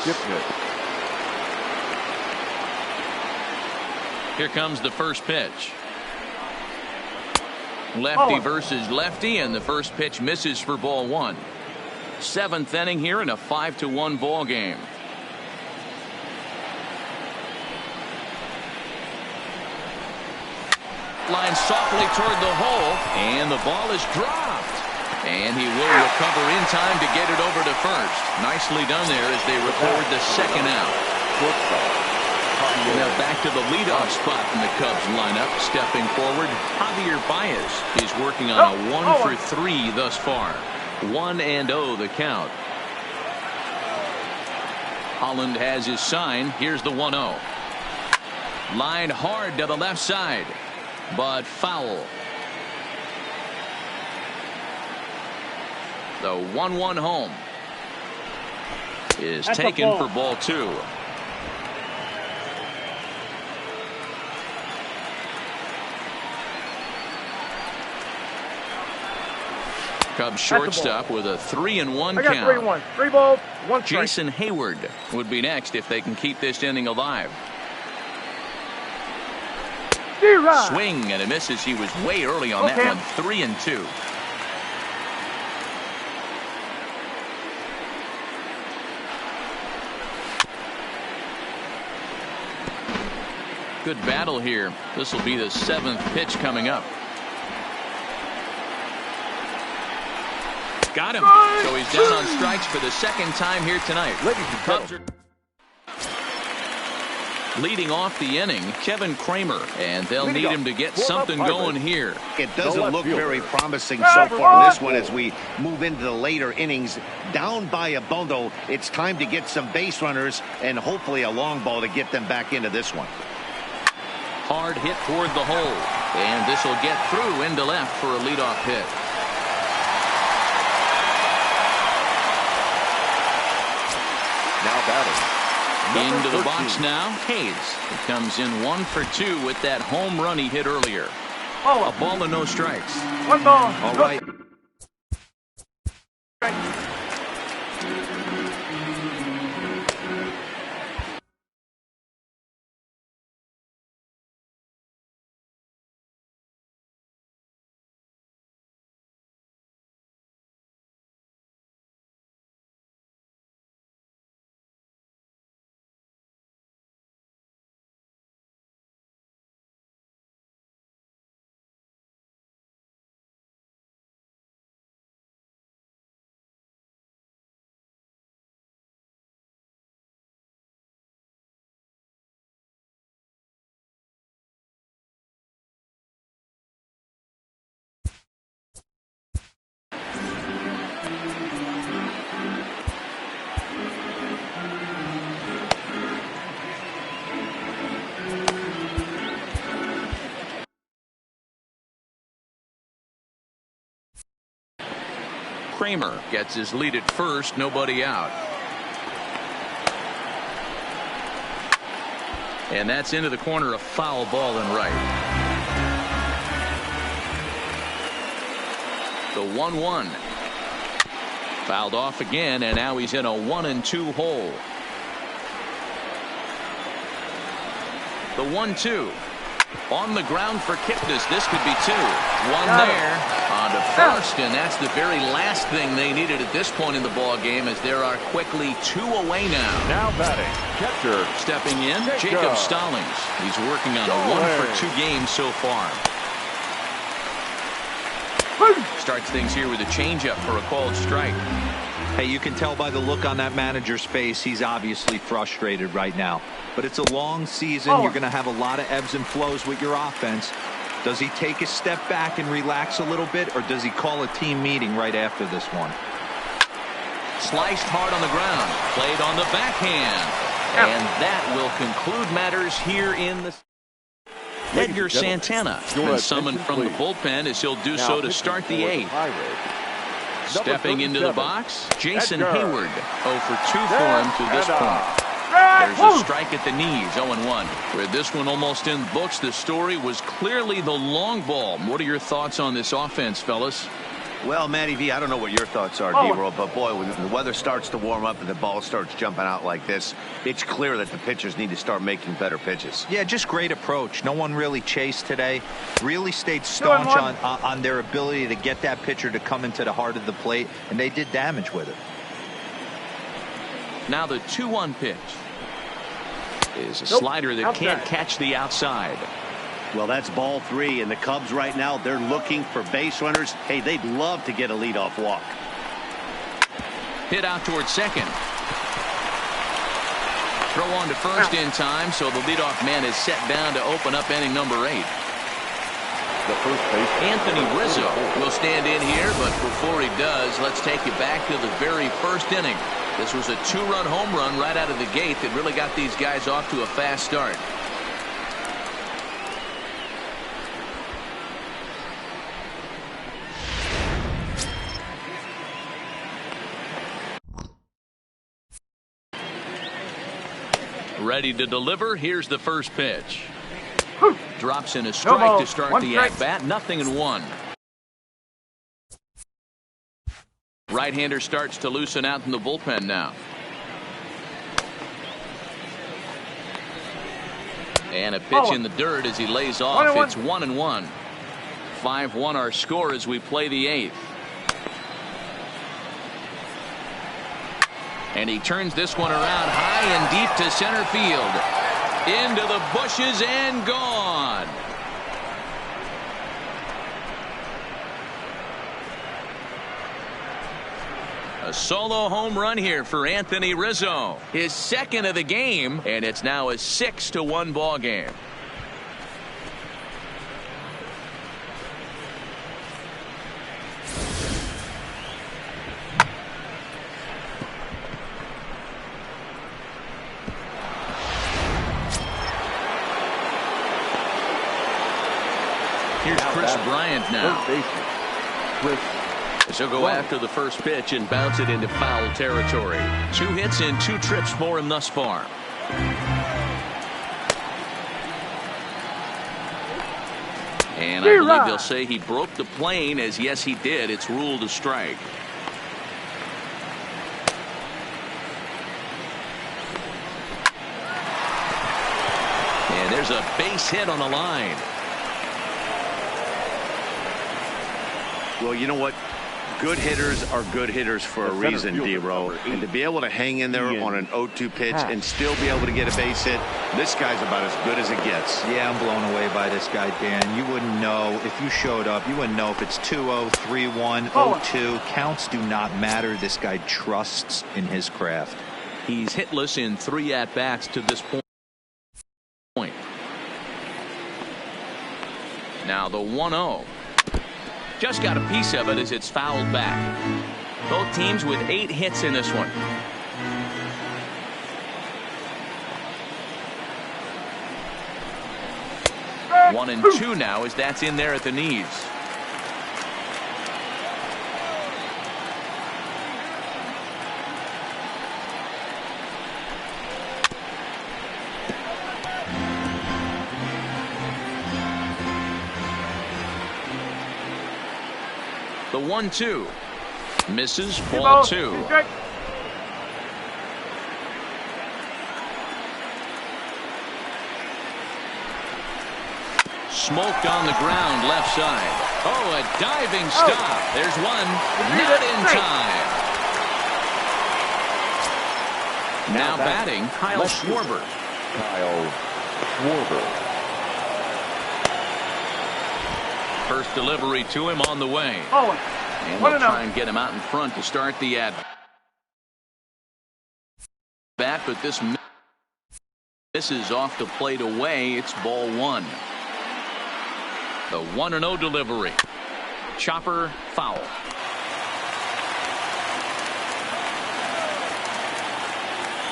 Here comes the first pitch. Lefty versus lefty, and the first pitch misses for ball 1. 7th inning here in a 5-1 ball game. Line softly toward the hole, and the ball is dropped. And he will recover in time to get it over to first. Nicely done there as they record the second out. Now back to the leadoff spot in the Cubs lineup. Stepping forward, Javier Baez. He's working on a 1 for 3 thus far. 1-0 the count. Holland has his sign. Here's the 1-0. Line hard to the left side, but foul. The 1-1 home is taken for ball 2. Cubs shortstop with a 3-1 count. 3-1. 3 balls, 1 strike. Jason Hayward would be next if they can keep this inning alive. Swing and a misses. He was way early on that one. 3-2. Good battle here. This will be the 7th pitch coming up. Got him. So he's down on strikes for the second time here tonight. Cubs are leading off the inning, Kevin Kramer, and they'll need him to get something going here. It doesn't look very promising so far in this one as we move into the later innings. Down by a bundle, it's time to get some base runners and hopefully a long ball to get them back into this one. Hard hit toward the hole, and this will get through into left for a leadoff hit. Now batting. Into the box now, Hayes. He comes in 1 for 2 with that home run he hit earlier. A ball and no strikes. 1 ball. All right. Kramer gets his lead at first, nobody out. And that's into the corner, a foul ball and right. The 1-1. Fouled off again, and now he's in a 1-2 hole. The 1-2. On the ground for Kipnis. This could be two. One there on to first, and that's the very last thing they needed at this point in the ball game, as there are quickly two away now. Now batting, catcher. Stepping in, Jacob Stallings. He's working on a 1-for-2 game so far. Starts things here with a changeup for a called strike. Hey, you can tell by the look on that manager's face, he's obviously frustrated right now. But it's a long season. You're going to have a lot of ebbs and flows with your offense. Does he take a step back and relax a little bit, or does he call a team meeting right after this one? Sliced hard on the ground. Played on the backhand. And that will conclude matters here in the... Edgar Santana been summoned from the bullpen, as he'll do so to start the eighth. Stepping into the box, Jason Hayward. 0-for-2 for him to this point. There's a strike at the knees, 0-1. With this one almost in books, the story was clearly the long ball. What are your thoughts on this offense, fellas? Well, Matty V, I don't know what your thoughts are, D-Roll, but boy, when the weather starts to warm up and the ball starts jumping out like this, it's clear that the pitchers need to start making better pitches. Yeah, just great approach. No one really chased today. Really stayed staunch on their ability to get that pitcher to come into the heart of the plate, and they did damage with it. Now the 2-1 pitch is a slider that can't catch the outside. Well, that's ball three, and the Cubs right now, they're looking for base runners. Hey, they'd love to get a leadoff walk. Hit out towards second. Throw on to first in time, so the leadoff man is set down to open up inning number 8. The first base. Anthony Rizzo will stand in here, but before he does, let's take you back to the very first inning. This was a 2-run home run right out of the gate that really got these guys off to a fast start. Ready to deliver. Here's the first pitch. Drops in a strike to start the at-bat. 0-1. Right-hander starts to loosen out in the bullpen now. And a pitch in the dirt as he lays off. It's 1-1. 5-1 our score as we play the 8th. And he turns this one around high and deep to center field. Into the bushes and gone. A solo home run here for Anthony Rizzo. His second of the game, and it's now a 6-1 ball game. Here's Chris Bryant now. He'll go after the first pitch and bounce it into foul territory. 2 hits and 2 trips for him thus far. And I believe they'll say he broke the plane, as yes he did. It's ruled a strike. And there's a base hit on the line. Well, you know what? Good hitters are good hitters for a reason, D-Row. And to be able to hang in there on an 0-2 pitch and still be able to get a base hit, this guy's about as good as it gets. Yeah, I'm blown away by this guy, Dan. You wouldn't know if you showed up. You wouldn't know if it's 2-0, 3-1, 0-2. Counts do not matter. This guy trusts in his craft. He's hitless in 3 at-bats to this point. Now the 1-0. Just got a piece of it as it's fouled back. Both teams with 8 hits in this one. One and 2 now as that's in there at the knees. 1-2. Misses, ball Ball, 2. strike. Smoked on the ground left side. Oh, a diving stop. There's one. Not in time. Now batting, Kyle Schwarber. Kyle Schwarber. First delivery to him on the way. Oh, And one they'll and out. try and get him out in front to start the at-bat, but this misses off the plate away. It's ball 1. The 1-0 delivery. Chopper foul.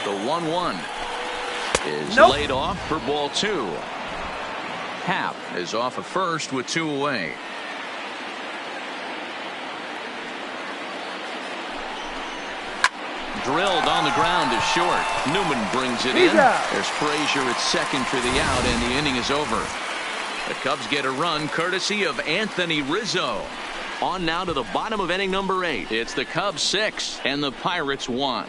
The 1-1 is laid off for ball 2. Happ is off at first with 2 away. Drilled on the ground is short. Newman brings it in. There's Frazier at second for the out, and the inning is over. The Cubs get a run courtesy of Anthony Rizzo. On now to the bottom of inning number 8. It's the Cubs 6 and the Pirates 1.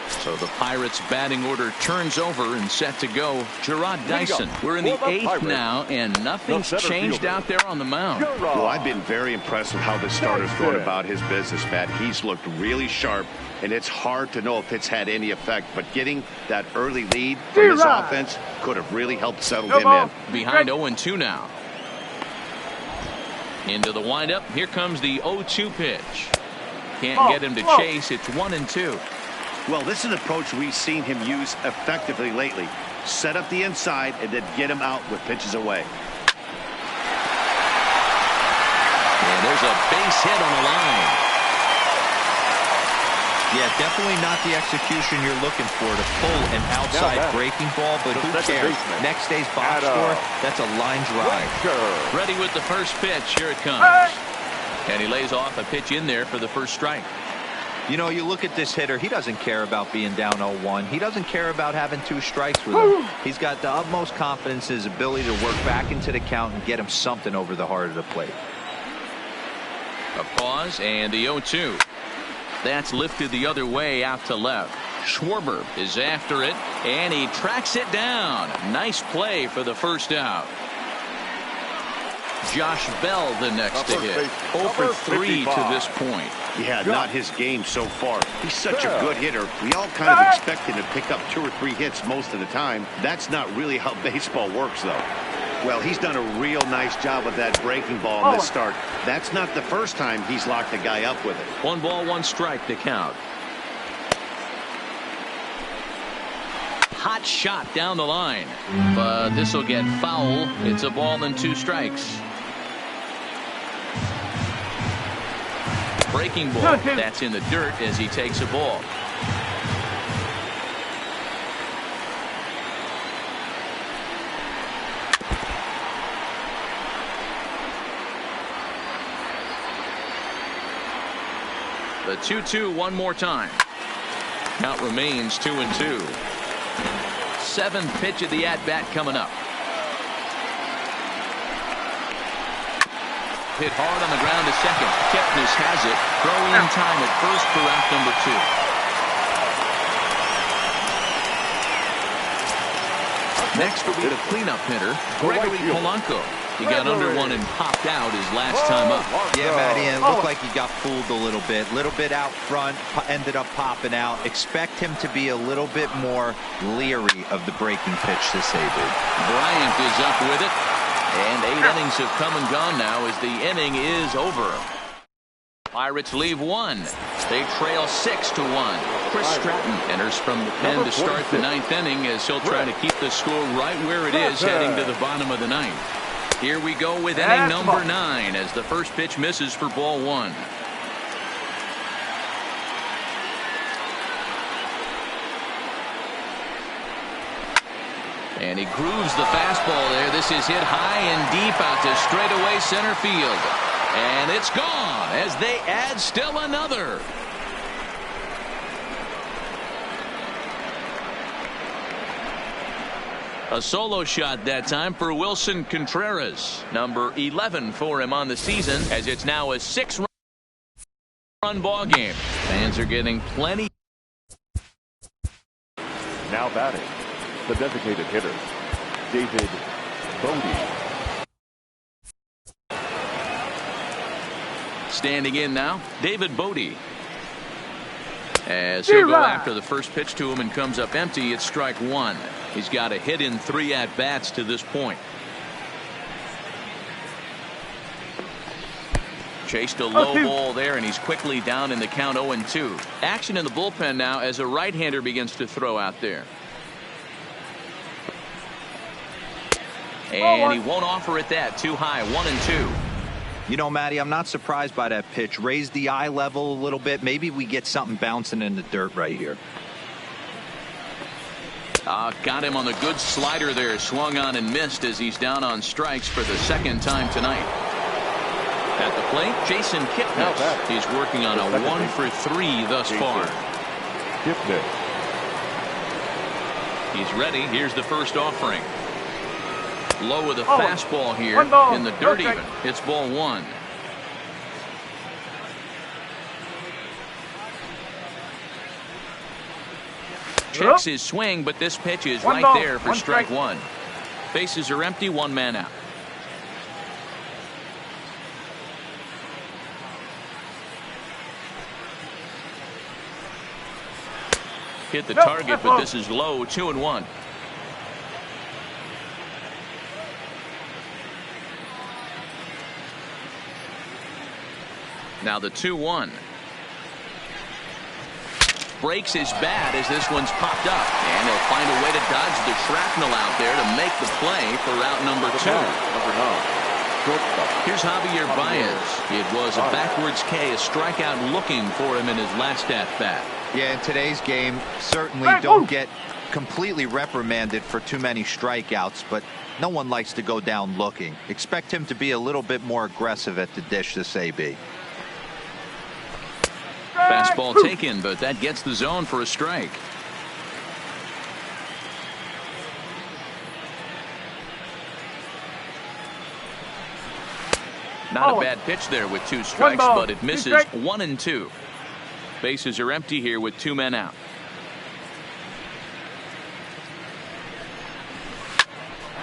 So the Pirates batting order turns over and set to go. Gerard Dyson. We're in the 8th now, and nothing's changed out there on the mound. Well, I've been very impressed with how the starter's going about his business, Matt. He's looked really sharp, and it's hard to know if it's had any effect. But getting that early lead from his offense could have really helped settle him in. Behind 0-2 now. Into the windup. Here comes the 0-2 pitch. Can't get him to chase. It's 1-2. Well, this is an approach we've seen him use effectively lately. Set up the inside and then get him out with pitches away. And there's a base hit on the line. Yeah, definitely not the execution you're looking for to pull an outside breaking ball, but who cares? Next day's box score, that's a line drive. Ready with the first pitch. Here it comes. And he lays off a pitch in there for the first strike. You know, you look at this hitter, he doesn't care about being down 0-1. He doesn't care about having 2 strikes with him. He's got the utmost confidence in his ability to work back into the count and get him something over the heart of the plate. A pause and the 0-2. That's lifted the other way out to left. Schwarber is after it, and he tracks it down. Nice play for the first out. Josh Bell the next to hit. 0 for 3 to this point. Yeah, not his game so far. He's such a good hitter. We all kind of expect him to pick up 2 or 3 hits most of the time. That's not really how baseball works, though. Well, he's done a real nice job with that breaking ball in this start. That's not the first time he's locked a guy up with it. 1 ball, 1 strike to count. Hot shot down the line, but this will get foul. It's a ball and 2 strikes. Breaking ball. That's in the dirt as he takes a ball. The 2-2 one more time. Count remains 2-2. 7th pitch of the at-bat coming up. Hit hard on the ground to second. Kepnes has it. Throw in time at first for out number 2. Next will be the cleanup hitter, Gregory Polanco. He got under one and popped out his last time up. Yeah, Matty, and it looked like he got fooled a little bit out front, ended up popping out. Expect him to be a little bit more leery of the breaking pitch to Sabert. Bryant is up with it, and 8 innings have come and gone now as the inning is over. Pirates leave 1. They trail 6-1. Chris Stratton enters from the pen to start the 9th inning as he'll try to keep the score right where it is heading to the bottom of the 9th. Here we go with inning number 9 as the first pitch misses for ball 1. And he grooves the fastball there. This is hit high and deep out to straightaway center field. And it's gone as they add still another. A solo shot that time for Wilson Contreras. Number 11 for him on the season, as it's now a 6-run ball game. Fans are getting plenty. Now batting, the designated hitter, David Bote. Standing in now, David Bote. As he'll go after the first pitch to him and comes up empty, it's strike one. He's got a hit in 3 at-bats to this point. Chased a low ball there, and he's quickly down in the count 0-2. Action in the bullpen now as a right-hander begins to throw out there. And he won't offer it that. Too high. 1-2. You know, Matty, I'm not surprised by that pitch. Raise the eye level a little bit. Maybe we get something bouncing in the dirt right here. Got him on the good slider there. Swung on and missed as he's down on strikes for the second time tonight. At the plate, Jason Kipnis. He's working on a 1 for 3 thus far. Kipnis. He's ready. Here's the first offering. Low with a fastball here in the dirt even. It's ball 1. Checks his swing, but this pitch is right there for strike 1. Bases are empty, 1 man out. Hit the target, but this is low. 2-1. Now the 2-1. Breaks his bat as this one's popped up. And he'll find a way to dodge the shrapnel out there to make the play for route number 2. Here's Javier Baez. It was a backwards K, a strikeout looking for him in his last at-bat. Yeah, in today's game, certainly don't get completely reprimanded for too many strikeouts, but no one likes to go down looking. Expect him to be a little bit more aggressive at the dish this AB. Fastball taken, but that gets the zone for a strike. Not a bad pitch there with 2 strikes, but it misses. 1-2. Bases are empty here with 2 men out.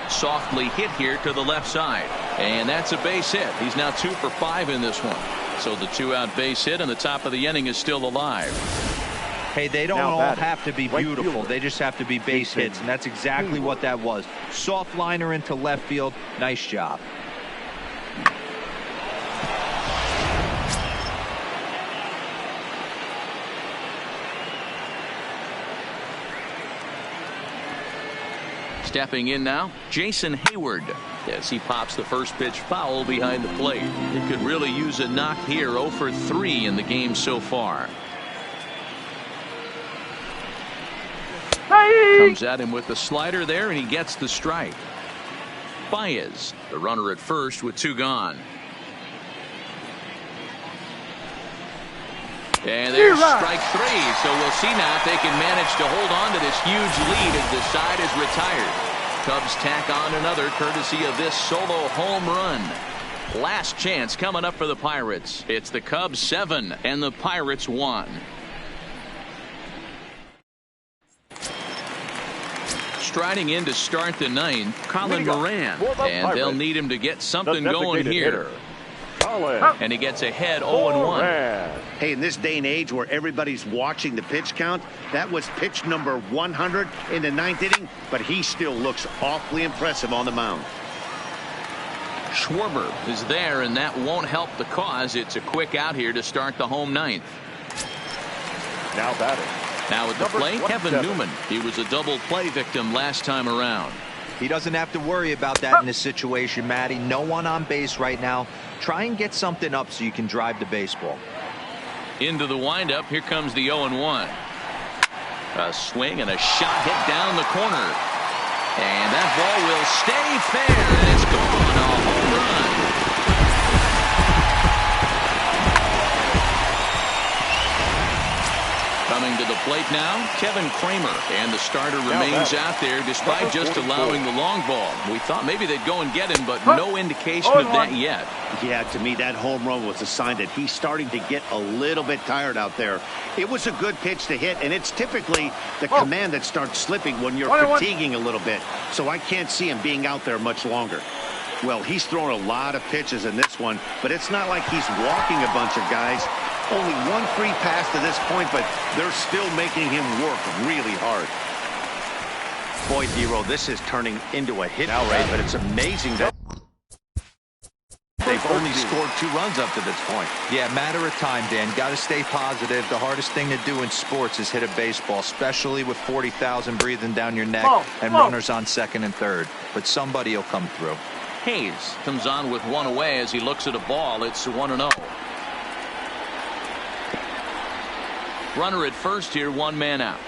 Softly hit here to the left side, and that's a base hit. He's now 2 for 5 in this one. So the 2-out base hit, and the top of the inning is still alive. Hey, they don't all have to be beautiful. They just have to be base hits, and that's exactly what that was. Soft liner into left field. Nice job. Stepping in now, Jason Hayward, as he pops the first pitch foul behind the plate. It could really use a knock here. 0 for 3 in the game so far. Comes at him with the slider there, and he gets the strike. Baez, the runner at first with 2 gone. And there's strike 3. So we'll see now if they can manage to hold on to this huge lead as the side is retired. Cubs tack on another courtesy of this solo home run. Last chance coming up for the Pirates. It's the Cubs 7 and the Pirates 1. Striding in to start the 9th, Colin Moran. And they'll need him to get something going here. And he gets ahead 0-1. Hey, in this day and age where everybody's watching the pitch count, that was pitch number 100 in the 9th inning, but he still looks awfully impressive on the mound. Schwarber is there, and that won't help the cause. It's a quick out here to start the home 9th. Now batting. Now at the plate, Kevin Newman. He was a double play victim last time around. He doesn't have to worry about that in this situation, Matty. No one on base right now. Try and get something up so you can drive the baseball. Into the windup. Here comes the 0-1. A swing and a shot hit down the corner. And that ball will stay fair, and it's gone. A home run. Coming to the plate now, Kevin Kramer. And the starter remains out there despite just allowing the long ball. We thought maybe they'd go and get him, but no indication of that yet. Yeah, to me, that home run was a sign that he's starting to get a little bit tired out there. It was a good pitch to hit, and it's typically the command that starts slipping when you're fatiguing a little bit. So I can't see him being out there much longer. Well, he's thrown a lot of pitches in this one, but it's not like he's walking a bunch of guys. Only one free pass to this point, but they're still making him work really hard. Boy, Dero, this is turning into a hit parade, but it's amazing that they've only scored 2 runs up to this point. Yeah, matter of time, Dan. Got to stay positive. The hardest thing to do in sports is hit a baseball, especially with 40,000 breathing down your neck and runners on second and third. But somebody will come through. Hayes comes on with 1 away as he looks at a ball. It's 1-0. Runner at first here, 1 man out.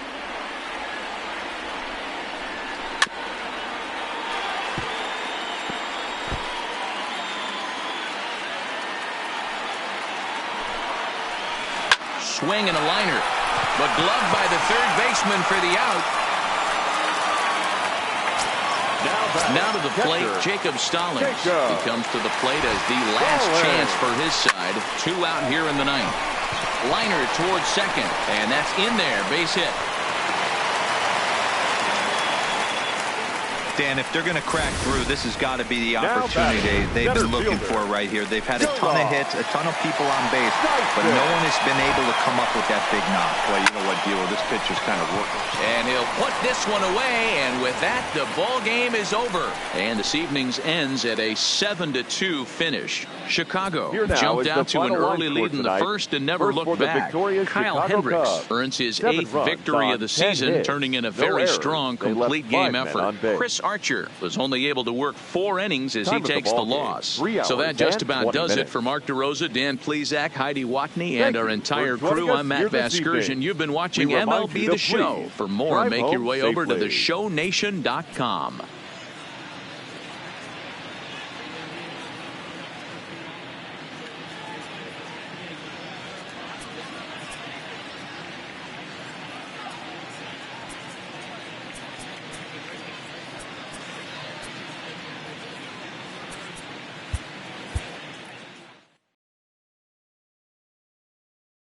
Swing and a liner, but gloved by the third baseman for the out. Now to the plate, Jacob Stallings. He comes to the plate as the last chance for his side. 2 out here in the 9th. Liner towards second, and that's in there, base hit. Dan, if they're going to crack through, this has got to be the opportunity they've been looking for right here. They've had a ton of hits, a ton of people on base, but no one has been able to come up with that big knock. Well, you know what, Dero, this pitcher's kind of working. And he'll put this one away, and with that, the ball game is over. And this evening's ends at a 7-2 finish. Chicago jumped out to an early lead in the first and never looked back. Kyle Hendricks earns his 8th victory of the season, turning in a very strong, complete game effort. Chris Archer was only able to work 4 innings as he takes the loss. So that just about does it for Mark DeRosa, Dan Plesac, Heidi Watney, and our entire crew. I'm Matt Vasgersian. You've been watching MLB The Show. For more, make your way over to theshownation.com.